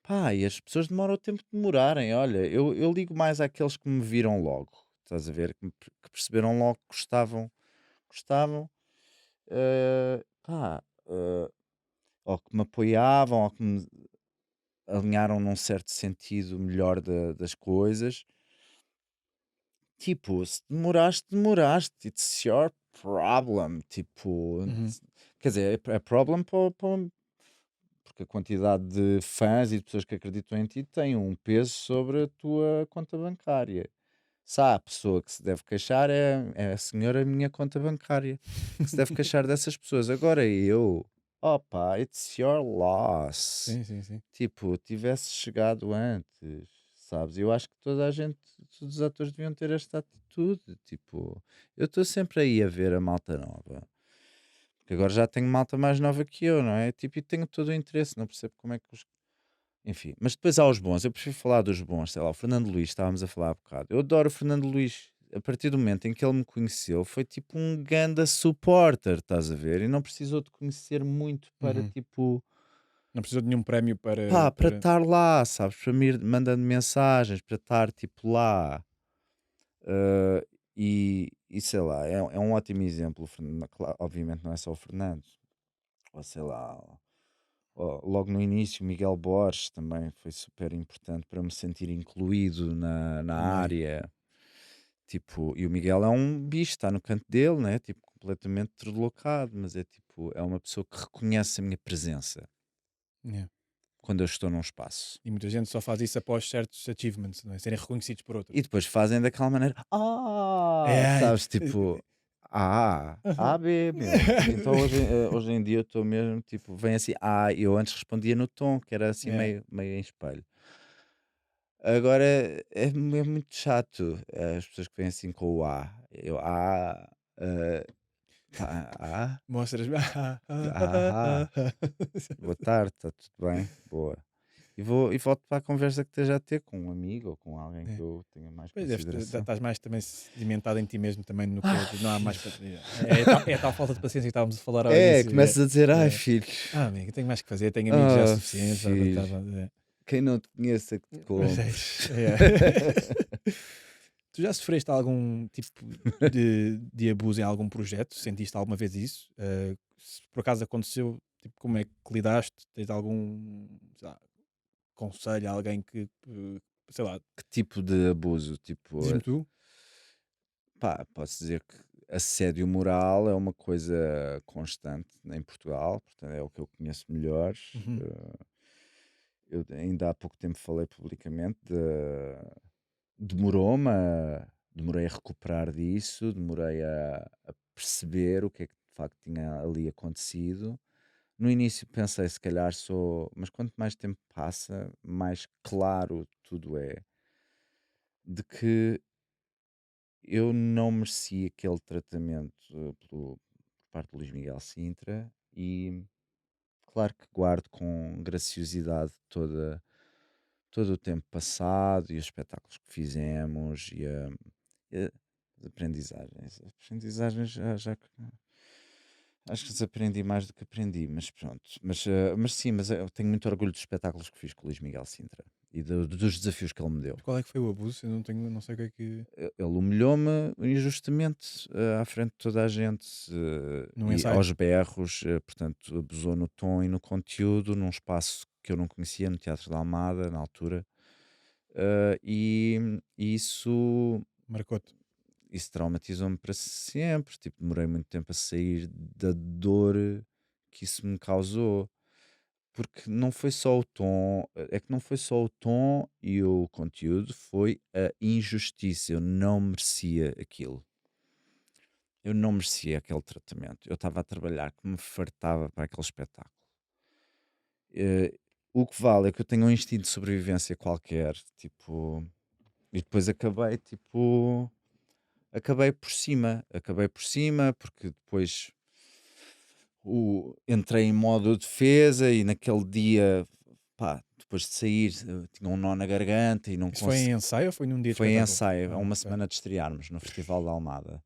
[SPEAKER 2] pá, e as pessoas demoram o tempo de demorarem. Olha, eu ligo mais àqueles que me viram logo, estás a ver? Que perceberam logo que gostavam, pá, ou que me apoiavam, ou que me alinharam num certo sentido melhor das coisas. Tipo, se demoraste, demoraste. It's your problem. Tipo, quer dizer, é problem porque a quantidade de fãs e de pessoas que acreditam em ti tem um peso sobre a tua conta bancária. Se há a pessoa que se deve queixar, é a senhora minha conta bancária que se deve queixar dessas pessoas. Agora eu, opa, it's your loss.
[SPEAKER 1] Sim.
[SPEAKER 2] Tipo, tivesse chegado antes, sabes? Eu acho que toda a gente, todos os atores deviam ter esta atitude. Tipo, eu estou sempre aí a ver a malta nova. Porque agora já tenho malta mais nova que eu, não é? Tipo, e tenho todo o interesse, não percebo como é que os. Enfim, mas depois há os bons, eu prefiro falar dos bons, sei lá, o Fernando Luís, estávamos a falar há bocado. Eu adoro o Fernando Luís. A partir do momento em que ele me conheceu, foi tipo um ganda supporter, estás a ver? E não precisou de conhecer muito para tipo.
[SPEAKER 1] Não precisou de nenhum prémio
[SPEAKER 2] Pá, para
[SPEAKER 1] para...
[SPEAKER 2] estar lá, sabes? Para me ir mandando mensagens, para estar tipo lá. Uh, e sei lá, é um ótimo exemplo. Obviamente não é só o Fernando, ou sei lá, logo no início, Miguel Borges também foi super importante para me sentir incluído na área. Tipo, e o Miguel é um bicho, está no canto dele, né? Tipo, completamente deslocado, mas é tipo, é uma pessoa que reconhece a minha presença quando eu estou num espaço.
[SPEAKER 1] E muita gente só faz isso após certos achievements, não é? Serem reconhecidos por outros.
[SPEAKER 2] E depois fazem daquela maneira, sabes, tipo, B, meu. Então hoje em dia eu estou mesmo, tipo, vem assim, eu antes respondia no tom, que era assim meio em espelho. Agora é muito chato as pessoas que vêm assim com o A. Eu,
[SPEAKER 1] Mostras.
[SPEAKER 2] boa tarde, está tudo bem? Boa. E volto para a conversa que esteja a ter com um amigo ou com alguém que
[SPEAKER 1] É.
[SPEAKER 2] eu tenha mais
[SPEAKER 1] Pois
[SPEAKER 2] consideração.
[SPEAKER 1] estás mais também sedimentado em ti mesmo também no que não há mais
[SPEAKER 2] Filho.
[SPEAKER 1] é a tal falta de paciência que estávamos a falar ao
[SPEAKER 2] É,
[SPEAKER 1] início.
[SPEAKER 2] começas a dizer, ai
[SPEAKER 1] É.
[SPEAKER 2] filho,
[SPEAKER 1] Amigo, eu tenho mais que fazer, tenho amigos já suficientes para
[SPEAKER 2] filho, quem não te conhece é que te
[SPEAKER 1] Mas é
[SPEAKER 2] compre.
[SPEAKER 1] isso. É. Tu já sofreste algum tipo de abuso em algum projeto? Sentiste alguma vez isso? Se por acaso aconteceu, tipo, como é que lidaste? Tens algum, sei lá, conselho a alguém que, sei lá,
[SPEAKER 2] Que tipo de abuso? Tipo,
[SPEAKER 1] diz-me tu?
[SPEAKER 2] pá, posso dizer que assédio moral é uma coisa constante em Portugal, portanto é o que eu conheço melhor.
[SPEAKER 1] Uhum.
[SPEAKER 2] Eu ainda há pouco tempo falei publicamente demorei a recuperar disso, demorei a perceber o que é que de facto tinha ali acontecido. No início pensei, se calhar sou, mas quanto mais tempo passa, mais claro tudo é de que eu não mereci aquele tratamento por parte do Luís Miguel Sintra e claro que guardo com graciosidade todo o tempo passado e os espetáculos que fizemos e as aprendizagens. As aprendizagens acho que desaprendi mais do que aprendi, mas pronto. Mas sim, mas eu tenho muito orgulho dos espetáculos que fiz com o Luís Miguel Sintra e dos desafios que ele me deu.
[SPEAKER 1] Qual é que foi o abuso? Eu não sei o que é que.
[SPEAKER 2] Ele humilhou-me injustamente à frente de toda a gente
[SPEAKER 1] Num
[SPEAKER 2] e
[SPEAKER 1] ensaio?
[SPEAKER 2] aos berros, portanto, abusou no tom e no conteúdo, num espaço que eu não conhecia, no Teatro da Almada, na altura. E
[SPEAKER 1] Marcou-te.
[SPEAKER 2] isso traumatizou-me para sempre. Tipo, demorei muito tempo a sair da dor que isso me causou. Porque não foi só o tom, é que não foi só o tom e o conteúdo, foi a injustiça. Eu não merecia aquilo. Eu não merecia aquele tratamento. Eu estava a trabalhar que me fartava para aquele espetáculo. Eh, o que vale é que eu tenho um instinto de sobrevivência qualquer, tipo, e depois acabei por cima, porque depois entrei em modo defesa e naquele dia, pá, depois de sair, tinha um nó na garganta e não
[SPEAKER 1] Isso foi em
[SPEAKER 2] consegui.
[SPEAKER 1] ensaio ou foi num dia de
[SPEAKER 2] Foi em
[SPEAKER 1] espetáculo?
[SPEAKER 2] ensaio, há
[SPEAKER 1] Ah,
[SPEAKER 2] uma
[SPEAKER 1] ok.
[SPEAKER 2] semana de estrearmos no Festival da Almada.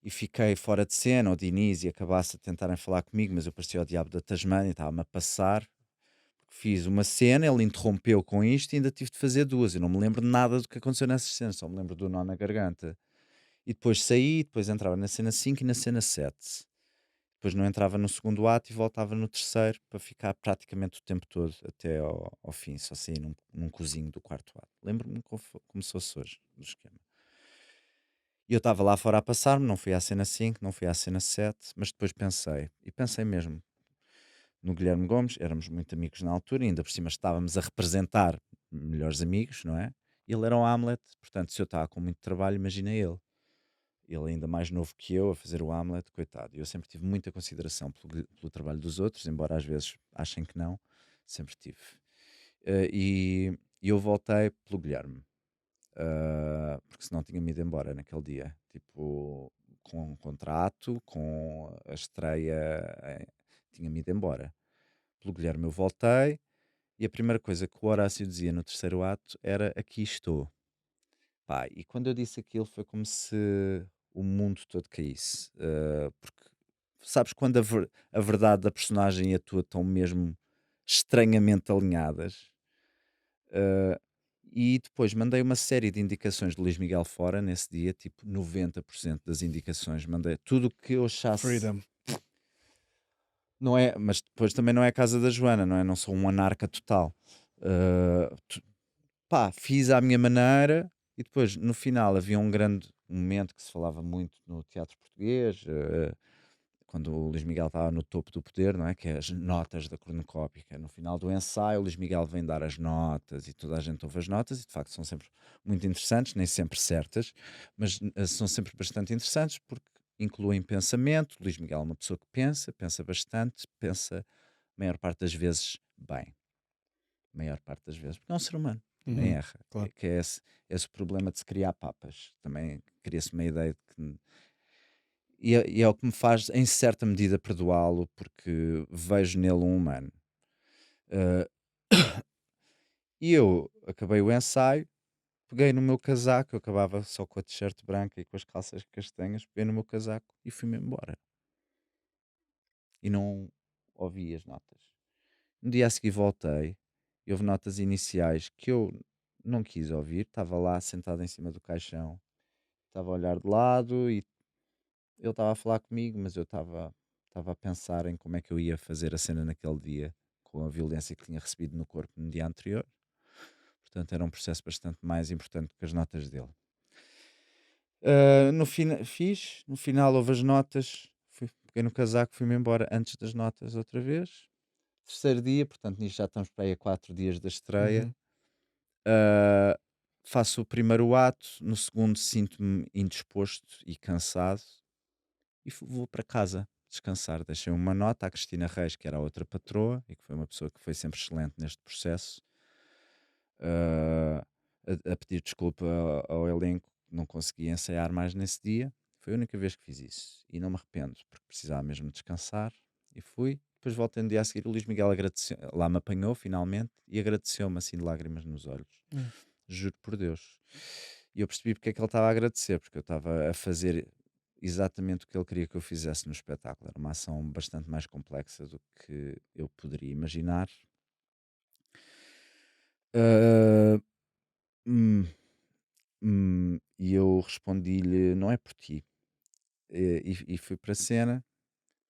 [SPEAKER 2] E fiquei fora de cena, o Diniz e acabasse a tentarem falar comigo, mas eu parecia o diabo da Tasmânia, estava-me a passar. Fiz uma cena, ele interrompeu com isto e ainda tive de fazer duas. Eu não me lembro nada do que aconteceu nessas cenas, só me lembro do nó na garganta. E depois saí, depois entrava na cena 5 e na cena 7. Depois não entrava no segundo ato e voltava no terceiro para ficar praticamente o tempo todo até ao fim, só saí num cozinho do quarto ato. Lembro-me como se fosse hoje, do esquema. E eu estava lá fora a passar-me, não fui à cena 5, não fui à cena 7, mas depois pensei, e pensei mesmo, no Guilherme Gomes, éramos muito amigos na altura, e ainda por cima estávamos a representar melhores amigos, não é? Ele era o Hamlet, portanto, se eu estava com muito trabalho, imagina ele. Ele ainda mais novo que eu, a fazer o Hamlet, coitado. Eu sempre tive muita consideração pelo trabalho dos outros, embora às vezes achem que não, sempre tive. E eu voltei pelo Guilherme, porque senão tinha-me ido embora naquele dia. Tipo, com um contrato, com a estreia, tinha-me ido embora. Pelo Guilherme eu voltei, e a primeira coisa que o Horácio dizia no terceiro ato era: aqui estou. Pá, e quando eu disse aquilo foi como se o mundo todo caísse. Porque sabes quando a verdade da personagem e a tua estão mesmo estranhamente alinhadas. Uh, e depois mandei uma série de indicações de Luís Miguel fora nesse dia, tipo 90% das indicações. Mandei tudo o que eu achasse.
[SPEAKER 1] Freedom.
[SPEAKER 2] Não é, mas depois também não é a casa da Joana, não é? Não sou um anarca total. Pá, fiz à minha maneira e depois no final havia um grande momento que se falava muito no teatro português, quando o Luís Miguel estava no topo do poder, não é? Que é as notas da cornucópica. No final do ensaio, o Luís Miguel vem dar as notas e toda a gente ouve as notas e de facto são sempre muito interessantes, nem sempre certas, mas são sempre bastante interessantes porque incluem pensamento. O Luís Miguel é uma pessoa que pensa bastante, pensa a maior parte das vezes bem. A maior parte das vezes, porque é um ser humano. também erra.
[SPEAKER 1] Claro.
[SPEAKER 2] Que é esse o problema de se criar papas. Também cria-se uma ideia de que... E é o que me faz, em certa medida, perdoá-lo, porque vejo nele um humano. Uh, e eu acabei o ensaio, peguei no meu casaco, eu acabava só com a t-shirt branca e com as calças castanhas, peguei no meu casaco e fui-me embora. E não ouvi as notas. No dia a seguir voltei e houve notas iniciais que eu não quis ouvir. Estava lá sentado em cima do caixão, estava a olhar de lado e ele estava a falar comigo, mas eu estava a pensar em como é que eu ia fazer a cena naquele dia, com a violência que tinha recebido no corpo no dia anterior. Portanto, era um processo bastante mais importante que as notas dele. No final houve as notas, peguei no casaco, fui-me embora antes das notas outra vez. Terceiro dia, portanto, nisto já estamos para aí a 4 dias da estreia. Uh, faço o primeiro ato, no segundo sinto-me indisposto e cansado e vou para casa descansar. Deixei uma nota à Cristina Reis, que era a outra patroa e que foi uma pessoa que foi sempre excelente neste processo, a pedir desculpa ao elenco que não conseguia ensaiar mais nesse dia. Foi a única vez que fiz isso e não me arrependo, porque precisava mesmo descansar e fui. Depois voltei no dia a seguir, o Luís Miguel agradeceu, lá me apanhou finalmente e agradeceu-me assim de lágrimas nos olhos. Juro por Deus. E eu percebi porque é que ele estava a agradecer, porque eu estava a fazer exatamente o que ele queria que eu fizesse no espetáculo. Era uma ação bastante mais complexa do que eu poderia imaginar. E eu respondi-lhe, não é por ti. E fui para a cena.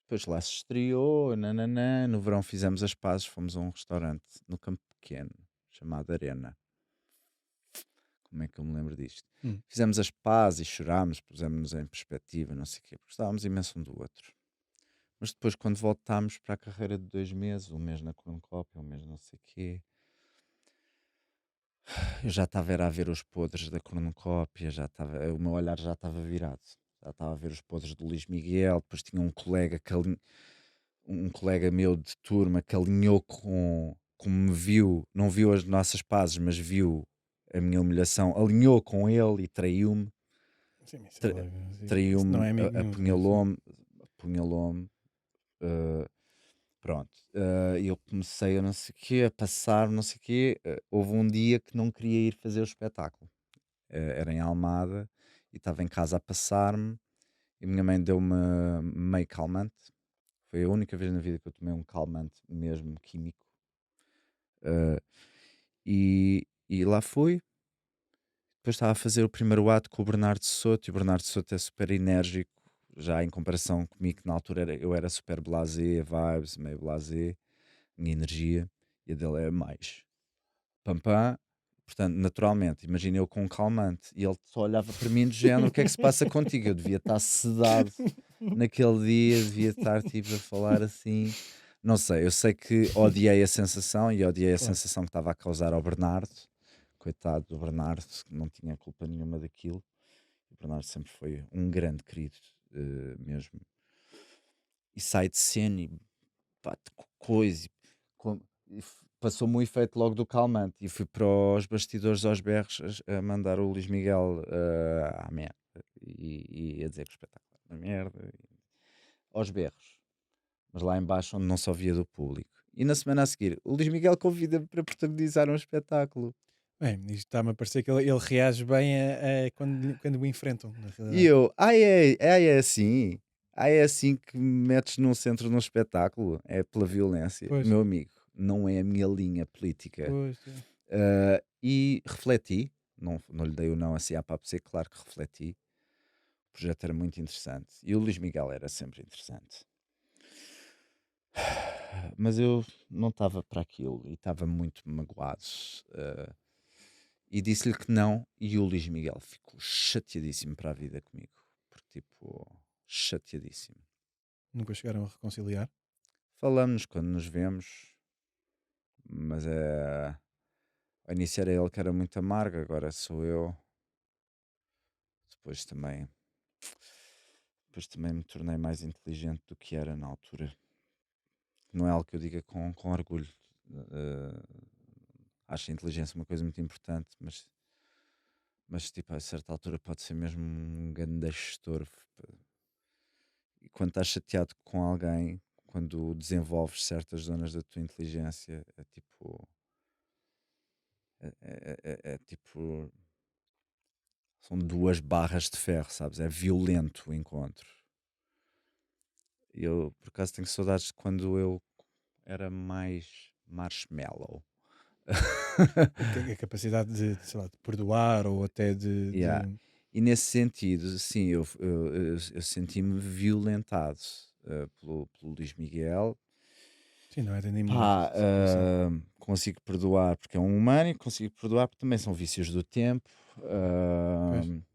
[SPEAKER 2] Depois lá se estreou, nananã. No verão fizemos as pazes, fomos a um restaurante no Campo Pequeno, chamado Arena. Como é que eu me lembro disto? Fizemos as pazes e chorámos, pusemos-nos em perspectiva, não sei o quê, porque gostávamos imenso um do outro. Mas depois, quando voltámos para a carreira de 2 meses, um mês na cornucópia, um mês não sei o quê, eu já estava a ver os podres da cornucópia, o meu olhar já estava virado. Já estava a ver os podres do Luís Miguel, depois tinha um colega um colega meu de turma que alinhou como me viu, não viu as nossas pazes, mas viu a minha humilhação, alinhou com ele e traiu-me. Traiu-me, apunhalou-me. Pronto. E eu comecei a não sei o quê, a passar, não sei o quê. Houve um dia que não queria ir fazer o espetáculo. Era em Almada e estava em casa a passar-me e a minha mãe deu-me meio calmante. Foi a única vez na vida que eu tomei um calmante mesmo químico. E lá fui. Depois estava a fazer o primeiro ato com o Bernardo Soto e o Bernardo Soto é super enérgico, já em comparação comigo, que na altura eu era super blasé, vibes, meio blasé, minha energia, e a dele é mais pam pam. Portanto, naturalmente, imagina eu com um calmante e ele só olhava para mim do género: o que é que se passa contigo? Eu devia estar sedado naquele dia, devia estar tipo a falar assim. Não sei, eu sei que odiei a sensação e odiei a sensação que estava a causar ao Bernardo. Coitado do Bernardo, que não tinha culpa nenhuma daquilo. O Bernardo sempre foi um grande querido, mesmo. E sai de cena e bate com coisa. Passou-me o efeito logo do calmante e fui para os bastidores aos berros a mandar o Luís Miguel à merda e a dizer que o espetáculo era uma merda. Aos berros. Mas lá embaixo onde não se ouvia do público. E na semana a seguir, o Luís Miguel convida-me para protagonizar um espetáculo.
[SPEAKER 1] Bem, isto está-me a parecer que ele reage bem quando o enfrentam, na
[SPEAKER 2] E
[SPEAKER 1] realidade.
[SPEAKER 2] eu, é assim? É assim que me metes num centro num espetáculo? É pela violência?
[SPEAKER 1] Pois,
[SPEAKER 2] Meu amigo, não é a minha linha política.
[SPEAKER 1] pois.
[SPEAKER 2] E refleti, não lhe dei o não assim à papo ser, claro que refleti. O projeto era muito interessante e o Luís Miguel era sempre interessante. Mas eu não estava para aquilo e estava muito magoado. E disse-lhe que não, e o Luís Miguel ficou chateadíssimo para a vida comigo. Porque, tipo, chateadíssimo.
[SPEAKER 1] Nunca chegaram a reconciliar?
[SPEAKER 2] Falamos quando nos vemos, mas ao início era ele que era muito amargo, agora sou eu. Depois também me tornei mais inteligente do que era na altura. Não é algo que eu diga com orgulho. Acho a inteligência uma coisa muito importante, mas tipo, a certa altura pode ser mesmo um grande gestor. E quando estás chateado com alguém, quando desenvolves certas zonas da tua inteligência, é tipo. É tipo. São duas barras de ferro, sabes? É violento o encontro. Eu, por acaso, tenho saudades de quando eu era mais marshmallow.
[SPEAKER 1] A capacidade sei lá, de perdoar ou até
[SPEAKER 2] Yeah. E nesse sentido, sim, eu senti-me violentado pelo Luís Miguel.
[SPEAKER 1] Sim, não era nem
[SPEAKER 2] Pá, consigo perdoar porque é um humano e consigo perdoar porque também são vícios do tempo.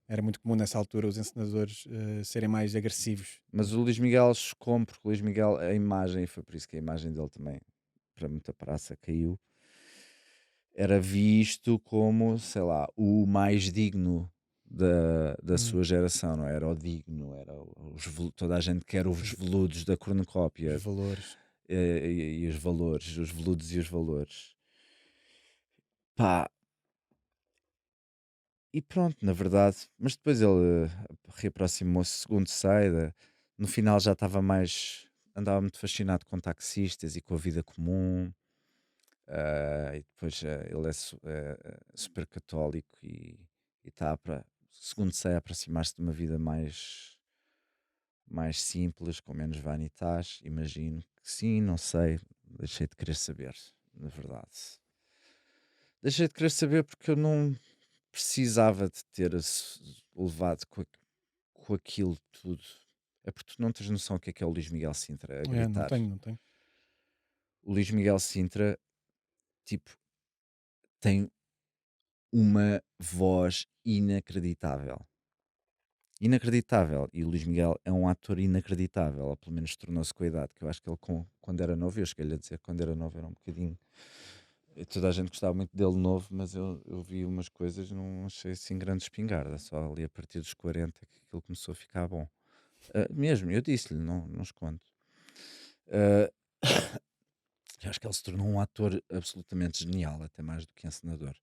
[SPEAKER 1] Era muito comum nessa altura os encenadores serem mais agressivos.
[SPEAKER 2] Mas o Luís Miguel chocou-me porque o Luís Miguel, a imagem, e foi por isso que a imagem dele também, para muita praça, caiu. Era visto como, sei lá, o mais digno da sua geração, não era o digno, era toda a gente quer os veludos da cornucópia.
[SPEAKER 1] Os valores.
[SPEAKER 2] E os valores, os veludos e os valores. Pá. E pronto, na verdade, mas depois ele reaproximou-se segundo Saida. No final já estava mais, andava muito fascinado com taxistas e com a vida comum. E depois ele é super católico e está para, segundo sei, a aproximar-se de uma vida mais simples, com menos vanitas. Imagino que sim, não sei, deixei de querer saber, na verdade. Deixei de querer saber porque eu não precisava de ter levado com aquilo tudo. É porque tu não tens noção o que é o Luís Miguel Sintra a
[SPEAKER 1] Não
[SPEAKER 2] gritar.
[SPEAKER 1] tenho.
[SPEAKER 2] O Luís Miguel Sintra, tipo, tem uma voz inacreditável. Inacreditável. E o Luís Miguel é um ator inacreditável, ou pelo menos tornou-se com a idade, que eu acho que ele quando era novo, eu cheguei-lhe a dizer que quando era novo era um bocadinho. Toda a gente gostava muito dele novo, mas eu vi umas coisas e não achei assim grande espingarda. Só ali a partir dos 40 que aquilo começou a ficar bom. Mesmo, eu disse-lhe, não escondo. Eu acho que ele se tornou um ator absolutamente genial, até mais do que encenador.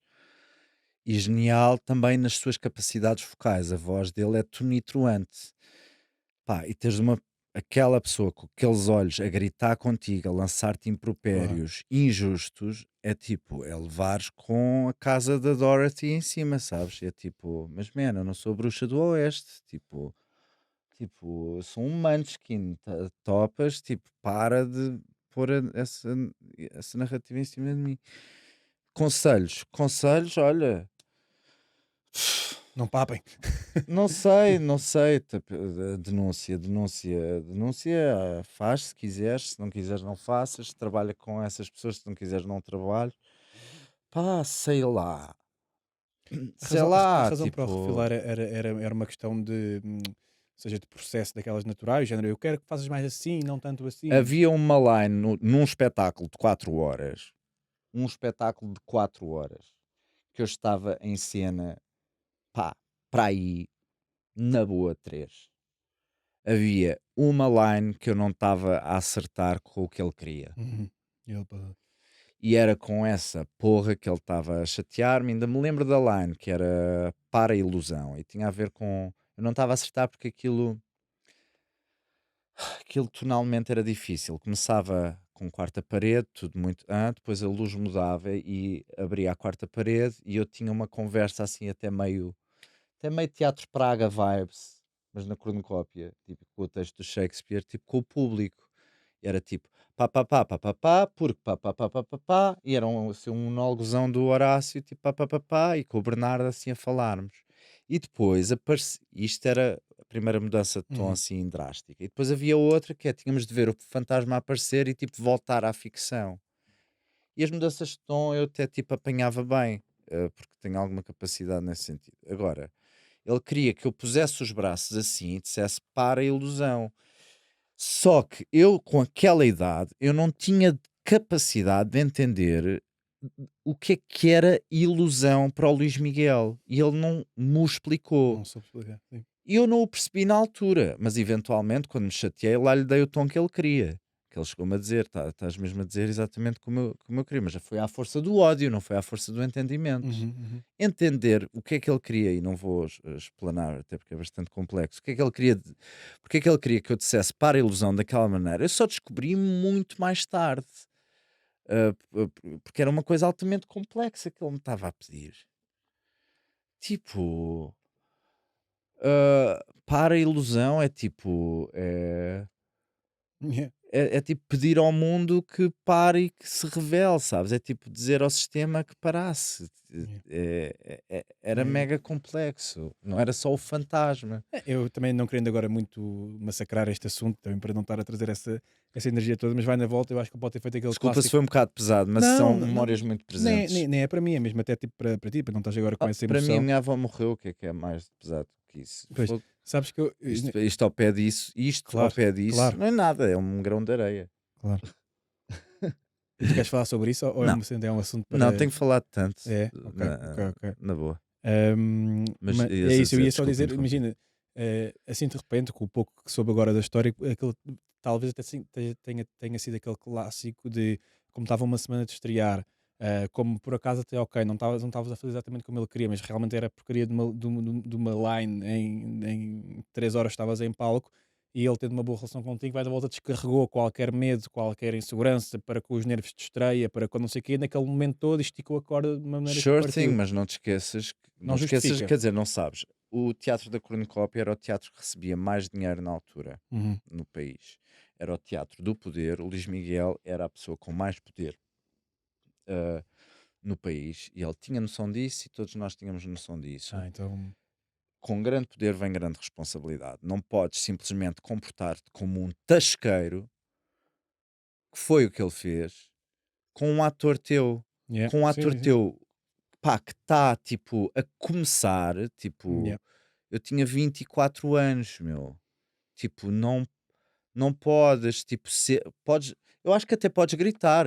[SPEAKER 2] E genial também nas suas capacidades vocais. A voz dele é tonitruante. Pá, e teres aquela pessoa com aqueles olhos a gritar contigo, a lançar-te impropérios injustos, é tipo, é levares com a casa da Dorothy em cima, sabes? É tipo, mas man, eu não sou bruxa do Oeste, tipo, eu sou um munchkin, topas, tipo, para de pôr essa narrativa em cima de mim. Conselhos, olha.
[SPEAKER 1] Não papem.
[SPEAKER 2] Não sei. Denúncia. Faz se quiseres, se não quiseres, não faças. Trabalha com essas pessoas, se não quiseres, não trabalho. Pá, sei lá.
[SPEAKER 1] A razão
[SPEAKER 2] tipo.
[SPEAKER 1] para o refilar era uma questão de, seja de processo daquelas naturais, género, eu quero que faças mais assim, não tanto assim.
[SPEAKER 2] Havia uma line num espetáculo de 4 horas. Um espetáculo de 4 horas. Que eu estava em cena, pá, para aí, na boa 3. Havia uma line que eu não estava a acertar com o que ele queria. E era com essa porra que ele estava a chatear-me. Ainda me lembro da line que era para a ilusão. E tinha a ver com. Eu não estava a acertar porque aquilo tonalmente era difícil. Começava com quarta parede, tudo muito. Depois a luz mudava e abria a quarta parede. E eu tinha uma conversa assim, até meio Teatro Praga vibes, mas na cornucópia, tipo com o texto do Shakespeare, tipo com o público. E era tipo pá, porque pá, e era assim, um monólogozão do Horácio, tipo pá, e com o Bernardo assim a falarmos. E depois isto era a primeira mudança de tom assim drástica. E depois havia outra que tínhamos de ver o fantasma aparecer e tipo voltar à ficção. E as mudanças de tom eu até tipo apanhava bem, porque tenho alguma capacidade nesse sentido. Agora, ele queria que eu pusesse os braços assim e dissesse para a ilusão. Só que eu, com aquela idade, eu não tinha capacidade de entender o que era ilusão para o Luís Miguel. E ele não me explicou.
[SPEAKER 1] Não soube explicar, sim.
[SPEAKER 2] E eu não o percebi na altura, mas eventualmente, quando me chateei, lá lhe dei o tom que ele queria. que ele chegou-me a dizer, estás mesmo a dizer exatamente como eu queria, mas já foi à força do ódio, não foi à força do entendimento. Entender o que é que ele queria, e não vou explanar, até porque é bastante complexo, o que é que ele queria, porque é que ele queria que eu dissesse para a ilusão daquela maneira, eu só descobri muito mais tarde, porque era uma coisa altamente complexa que ele me estava a pedir. Tipo, para a ilusão é tipo... É tipo pedir ao mundo que pare e que se revele, sabes? É tipo dizer ao sistema que parasse. Era mega complexo, não era só o fantasma.
[SPEAKER 1] Eu também não querendo agora muito massacrar este assunto, também para não estar a trazer essa energia toda, mas vai na volta, eu acho que ele pode ter feito aquele
[SPEAKER 2] Desculpa
[SPEAKER 1] clássico...
[SPEAKER 2] se foi um bocado pesado, mas são memórias muito presentes.
[SPEAKER 1] Nem é para mim, é mesmo até tipo para ti, para não estás agora com essa
[SPEAKER 2] Para
[SPEAKER 1] emoção.
[SPEAKER 2] mim, a minha avó morreu, o que é mais pesado que isso?
[SPEAKER 1] Pois, sabes que
[SPEAKER 2] isto ao pé disso,
[SPEAKER 1] claro,
[SPEAKER 2] ao pé disso,
[SPEAKER 1] claro.
[SPEAKER 2] não é nada, é um grão de areia.
[SPEAKER 1] Claro. Tu queres falar sobre isso ou
[SPEAKER 2] não.
[SPEAKER 1] É um assunto para...
[SPEAKER 2] Não, tenho falado tanto.
[SPEAKER 1] Ok.
[SPEAKER 2] Na boa.
[SPEAKER 1] Mas é isso, eu ia só dizer, imagina, assim de repente, com o pouco que soube agora da história, aquele, talvez até tenha sido aquele clássico de como estava uma semana de estrear, como por acaso até ok, não estavas a fazer exatamente como ele queria, mas realmente era a porcaria de uma line em 3 horas estavas em palco, e ele tendo uma boa relação contigo, vai da volta, descarregou qualquer medo, qualquer insegurança, para que os nervos te estreia, para que não sei o quê, naquele momento todo esticou a corda de uma maneira
[SPEAKER 2] Sure
[SPEAKER 1] que
[SPEAKER 2] thing, mas não te esqueças, quer dizer, não sabes, o Teatro da Cornucópia era o teatro que recebia mais dinheiro na altura no país, era o teatro do poder, o Luís Miguel era a pessoa com mais poder no país, e ele tinha noção disso, e todos nós tínhamos noção disso.
[SPEAKER 1] Então...
[SPEAKER 2] Com grande poder vem grande responsabilidade. Não podes simplesmente comportar-te como um tasqueiro, que foi o que ele fez, com um ator teu. Com um ator teu, pá, que está, tipo, a começar, tipo... Eu tinha 24 anos, meu. Tipo, não podes, tipo, podes... Eu acho que até podes gritar.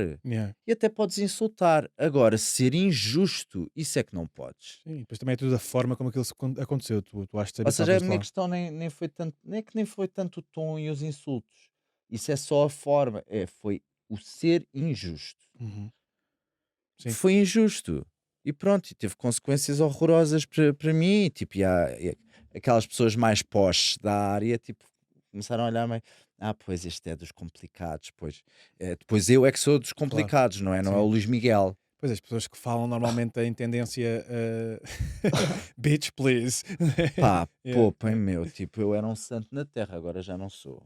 [SPEAKER 2] E até podes insultar. Agora, ser injusto, isso é que não podes.
[SPEAKER 1] Sim, depois também é tudo a forma como aquilo aconteceu. Tu achas
[SPEAKER 2] Ou seja, a minha questão nem foi tanto, nem foi tanto o tom e os insultos. Isso é só a forma. Foi o ser injusto. Foi injusto. E pronto, e teve consequências horrorosas para mim. Tipo, e aquelas pessoas mais posh da área, tipo, começaram a olhar meio... pois este é dos complicados, pois. Depois eu é que sou dos complicados, não é? Não é o Luís Miguel.
[SPEAKER 1] Pois, as pessoas que falam normalmente em tendência bitch, please.
[SPEAKER 2] Pá, poupem, meu. Tipo, eu era um santo na terra, agora já não sou.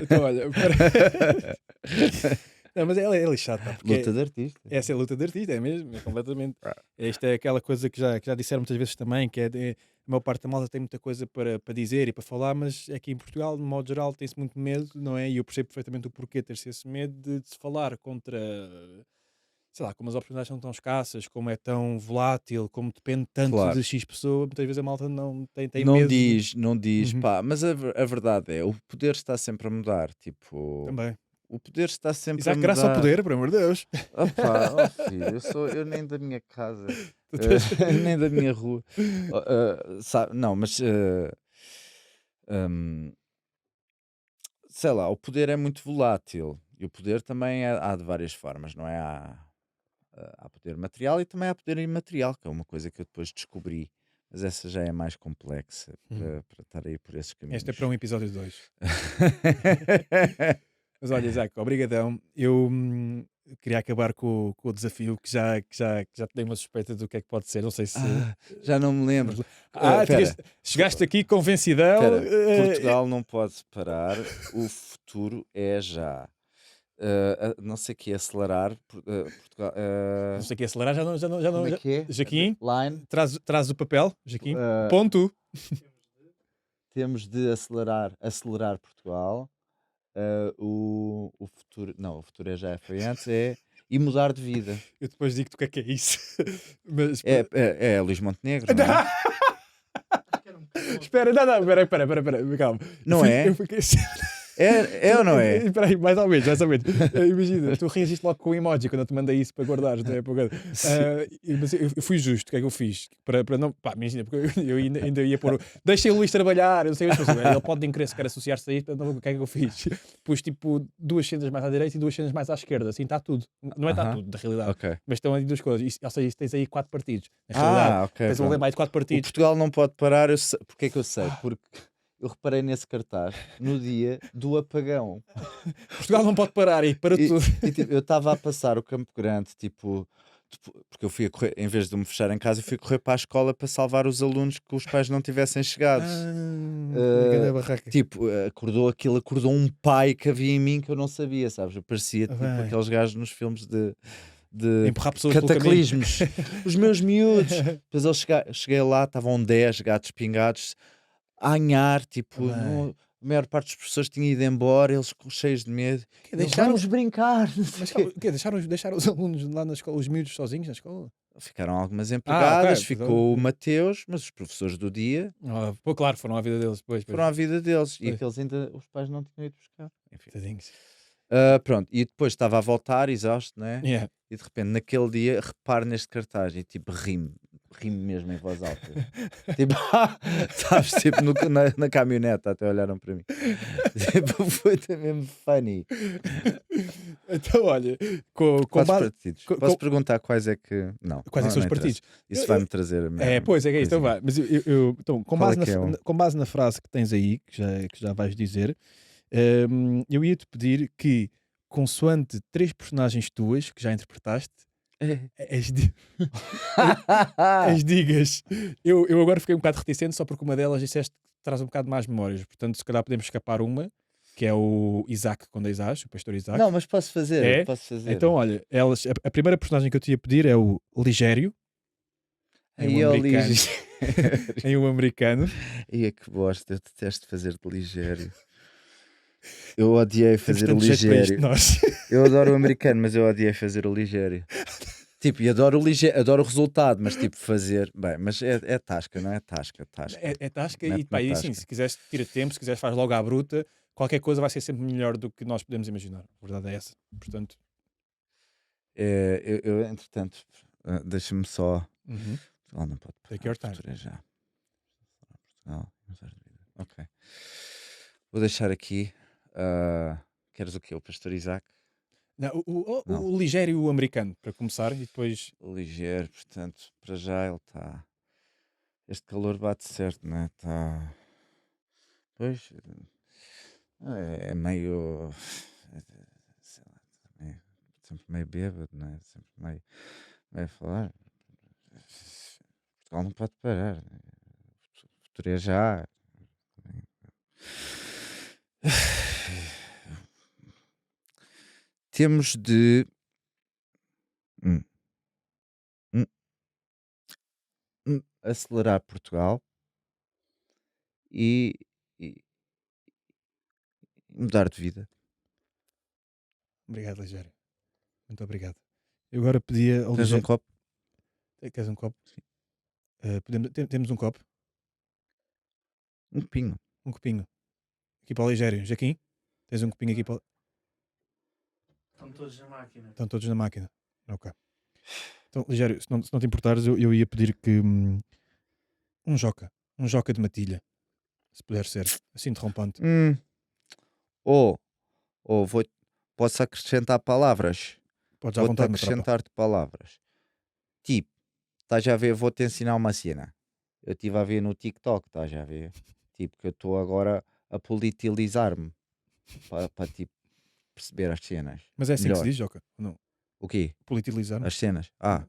[SPEAKER 1] Então, olha... Não, mas é lixado, pá,
[SPEAKER 2] luta de artista.
[SPEAKER 1] Essa é a luta de artista, é mesmo, é completamente. Esta é aquela coisa que já disseram muitas vezes também, que a maior parte da malta tem muita coisa para dizer e para falar, mas aqui em Portugal, de modo geral, tem-se muito medo, não é? E eu percebo perfeitamente o porquê ter-se esse medo de se falar contra, sei lá, como as oportunidades são tão escassas, como é tão volátil, como depende tanto de X pessoa, muitas vezes a malta não tem medo.
[SPEAKER 2] Não diz, pá, mas a verdade é, o poder está sempre a mudar, tipo...
[SPEAKER 1] Também.
[SPEAKER 2] O poder está sempre
[SPEAKER 1] a mudar. Graças ao poder, por amor de Deus.
[SPEAKER 2] Filho, eu nem da minha casa, nem da minha rua. Não, mas sei lá, o poder é muito volátil. E o poder também há de várias formas, não é? Há poder material e também há poder imaterial, que é uma coisa que eu depois descobri. Mas essa já é mais complexa para estar aí por esses caminhos.
[SPEAKER 1] Este é para um episódio 2. Mas olha, Isaac, obrigadão. Eu queria acabar com o desafio que já te dei uma suspeita do que é que pode ser. Não sei se...
[SPEAKER 2] já não me lembro.
[SPEAKER 1] Chegaste aqui convencidão.
[SPEAKER 2] Portugal não pode parar. O futuro é já. Não sei o que é acelerar. Portugal,
[SPEAKER 1] não sei o que é acelerar. Já não.
[SPEAKER 2] Como é que é?
[SPEAKER 1] Jaquim,
[SPEAKER 2] Line.
[SPEAKER 1] Traz o papel. Jaquim, ponto.
[SPEAKER 2] Temos de acelerar Portugal. O futuro, não, o futuro já foi antes, e mudar de vida.
[SPEAKER 1] Eu depois digo-te o que é isso. Mas,
[SPEAKER 2] é Luís Montenegro, não é?
[SPEAKER 1] Espera, não, espera, calma.
[SPEAKER 2] Não é? É ou não é?
[SPEAKER 1] Espera aí, mais ou menos. Imagina, tu reagiste logo com o emoji quando eu te mandei isso para guardares na época. Mas eu fui justo, o que é que eu fiz? Para não, pá, imagina, porque eu ainda ia pôr. Deixei o Luís trabalhar, eu não sei o que ele pode nem querer sequer associar-se a isto, então o que é que eu fiz? Pus tipo 2 cenas mais à direita e 2 cenas mais à esquerda, assim está tudo. Não é está tudo, na realidade.
[SPEAKER 2] Okay.
[SPEAKER 1] Mas estão ali 2 coisas. Ou seja, tens aí 4 partidos. Na realidade,
[SPEAKER 2] okay,
[SPEAKER 1] tens um lema de 4 partidos.
[SPEAKER 2] O Portugal não pode parar, porque é que eu sei? Porque eu reparei nesse cartaz no dia do apagão.
[SPEAKER 1] Portugal não pode parar e para tudo.
[SPEAKER 2] Tipo, eu estava a passar o Campo Grande, tipo, porque eu fui a correr, em vez de me fechar em casa, eu fui correr para a escola para salvar os alunos que os pais não tivessem chegado. Tipo, acordou um pai que havia em mim que eu não sabia, sabes? Eu parecia tipo aqueles gajos nos filmes de
[SPEAKER 1] empurrar pessoas
[SPEAKER 2] cataclismos. Os meus miúdos. Depois cheguei lá, estavam 10 gatos pingados a anhar, tipo, a maior parte dos professores tinha ido embora, eles cheios de medo. Vamos brincar.
[SPEAKER 1] Mas deixaram os alunos lá na escola, os miúdos sozinhos na escola?
[SPEAKER 2] Ficaram algumas empregadas, ficou o Mateus, mas os professores do dia.
[SPEAKER 1] Pô, claro, foram à vida deles.
[SPEAKER 2] Foram à vida deles. E aqueles ainda, os pais não tinham ido buscar.
[SPEAKER 1] Enfim.
[SPEAKER 2] Pronto, e depois estava a voltar, exausto, né?
[SPEAKER 1] Yeah.
[SPEAKER 2] E de repente, naquele dia, reparo neste cartaz e tipo, rimo mesmo em voz alta. Tipo, sabes, tipo na caminhoneta até olharam para mim. Tipo, foi mesmo funny.
[SPEAKER 1] Então, olha,
[SPEAKER 2] partidos. Posso perguntar quais é que. Não.
[SPEAKER 1] Quais é que são os partidos?
[SPEAKER 2] Isso vai-me trazer a
[SPEAKER 1] minha. Pois é, então vai. Mas então, com base na frase que tens aí, que já vais dizer, eu ia-te pedir que, consoante 3 personagens tuas que já interpretaste, as digas. Eu agora fiquei um bocado reticente só porque uma delas disseste que traz um bocado mais memórias, portanto se calhar podemos escapar uma, que é o Isaac com 10 As, o pastor Isaac.
[SPEAKER 2] Não, mas posso fazer.
[SPEAKER 1] Então olha, a primeira personagem que eu te ia pedir é o Ligério em um americano.
[SPEAKER 2] E que bosta, eu detesto fazer de Ligério. Eu odiei fazer o Ligério. Eu adoro o americano, mas eu odiei fazer o Ligério. Tipo, e adoro o resultado, mas tipo, fazer. Bem, mas é tasca, não é? Tasca.
[SPEAKER 1] É tasca e pá, e assim, se quiseres, tira tempo, se quiseres, faz logo à bruta. Qualquer coisa vai ser sempre melhor do que nós podemos imaginar. A verdade é essa. Portanto,
[SPEAKER 2] eu entretanto, deixa-me só. Não pode.
[SPEAKER 1] Take your time.
[SPEAKER 2] Já. Ok. Vou deixar aqui. Queres o quê? O pastor Isaac?
[SPEAKER 1] Não, o Ligério americano, para começar, e depois...
[SPEAKER 2] O Ligério, portanto, para já ele está... Este calor bate certo, não é? Está... Pois... É meio... Sei lá, sempre meio bêbado, não é? Sempre meio a falar. Portugal não pode parar. O futuro é já. Temos de acelerar Portugal e mudar de vida.
[SPEAKER 1] Obrigado, Ligério. Muito obrigado. Eu agora pedia ao
[SPEAKER 2] Tens um copo?
[SPEAKER 1] Queres um copo? Sim. Temos um copo?
[SPEAKER 2] Um copinho.
[SPEAKER 1] Um copinho. Aqui para o Ligério. Jaquim, tens um copinho aqui para...
[SPEAKER 3] Estão todos na máquina.
[SPEAKER 1] Estão todos na máquina. Ok. Então, Ligério, se não te importares, eu ia pedir que um joca de matilha, se puder ser, assim interrompante.
[SPEAKER 2] Posso acrescentar palavras?
[SPEAKER 1] Podes à vontade,
[SPEAKER 2] acrescentar-te palavras. Tipo, estás a ver, vou-te ensinar uma cena. Eu estive a ver no TikTok, estás a ver? Tipo, que eu estou agora a politilizar-me para tipo, perceber as cenas.
[SPEAKER 1] Mas é assim melhor. Que se diz, Joca? Não.
[SPEAKER 2] O quê?
[SPEAKER 1] Politilizar?
[SPEAKER 2] As cenas.
[SPEAKER 1] Ok.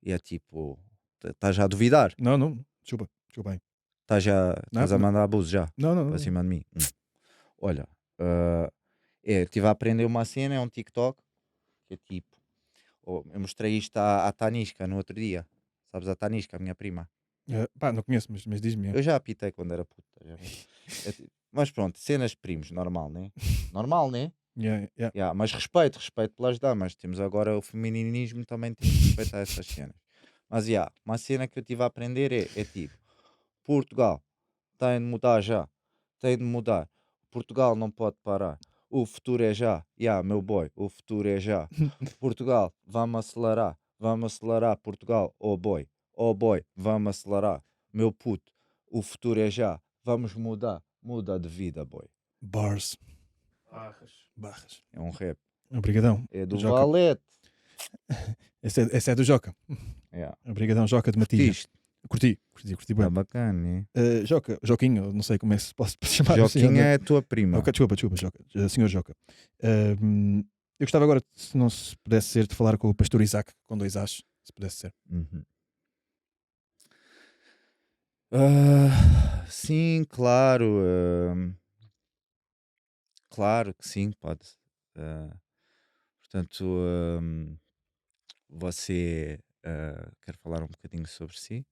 [SPEAKER 2] E é tipo, estás já a duvidar?
[SPEAKER 1] Não. Desculpa bem.
[SPEAKER 2] Estás a mandar abuso já?
[SPEAKER 1] Não.
[SPEAKER 2] Para cima de mim. Olha, eu estive a aprender uma cena, é um TikTok, que é tipo, eu mostrei isto à Tanisca no outro dia. Sabes a Tanisca, a minha prima?
[SPEAKER 1] Não conheço, mas diz-me.
[SPEAKER 2] Eu já apitei quando era puta. Mas pronto, cenas de primos, normal, né? Normal, né?
[SPEAKER 1] Yeah.
[SPEAKER 2] Mas respeito pelas damas. Temos agora o femininismo, também temos que respeitar essas cenas. Mas uma cena que eu estive a aprender é tipo, Portugal tem de mudar já. tem de mudar. Portugal não pode parar. O futuro é já. Meu boy, o futuro é já. Portugal, vamos acelerar. Vamos acelerar, Portugal. Oh boy, vamos acelerar. Meu puto, o futuro é já. Vamos mudar. Muda de vida, boy.
[SPEAKER 1] Bars.
[SPEAKER 3] Barras.
[SPEAKER 2] É um rap.
[SPEAKER 1] Obrigadão.
[SPEAKER 2] É do
[SPEAKER 1] Joca.
[SPEAKER 2] Valete.
[SPEAKER 1] Esse é do Joca. Obrigadão, Joca de Matias. Curti bem.
[SPEAKER 2] Tá bacana,
[SPEAKER 1] Joquinho, não sei como é que se pode chamar.
[SPEAKER 2] Joquinha é a tua prima.
[SPEAKER 1] Desculpa, Joca. Senhor Joca. Eu gostava agora, se não se pudesse ser, de falar com o pastor Isaac, com 2 As, se pudesse ser.
[SPEAKER 2] Sim, claro. Claro que sim, pode. Portanto, você quer falar um bocadinho sobre si?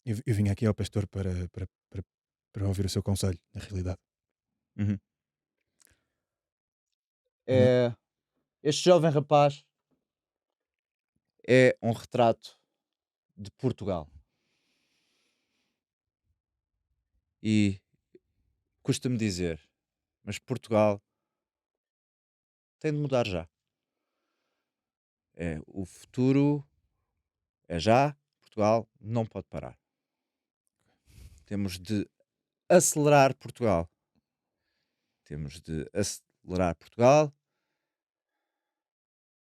[SPEAKER 1] Eu vim aqui ao pastor para ouvir o seu conselho, na realidade.
[SPEAKER 2] Este jovem rapaz é um retrato de Portugal. E custa-me dizer, mas Portugal tem de mudar já. O futuro é já. Portugal não pode parar. Temos de acelerar Portugal. Temos de acelerar Portugal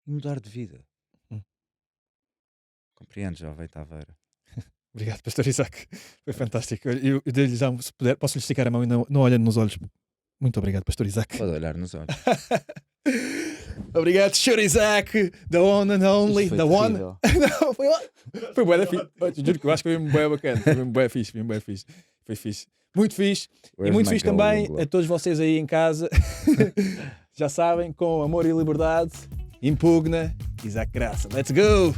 [SPEAKER 2] e mudar de vida. Compreendes, jovem Taveira?
[SPEAKER 1] Obrigado, pastor Isaac. Foi fantástico. Eu dei-lhe já, se puder, posso-lhe esticar a mão e não olhando nos olhos. Muito obrigado, pastor Isaac.
[SPEAKER 2] Pode olhar nos olhos.
[SPEAKER 1] Obrigado, pastor Isaac. The one and only. The one. Não, foi bué da fixe. Juro que eu acho que foi mesmo bué bacana. Foi mesmo bué fixe. Foi fixe. Muito fixe. E muito fixe também a todos vocês aí em casa. Já sabem, com amor e liberdade, impugna Isaac Graça. Let's go!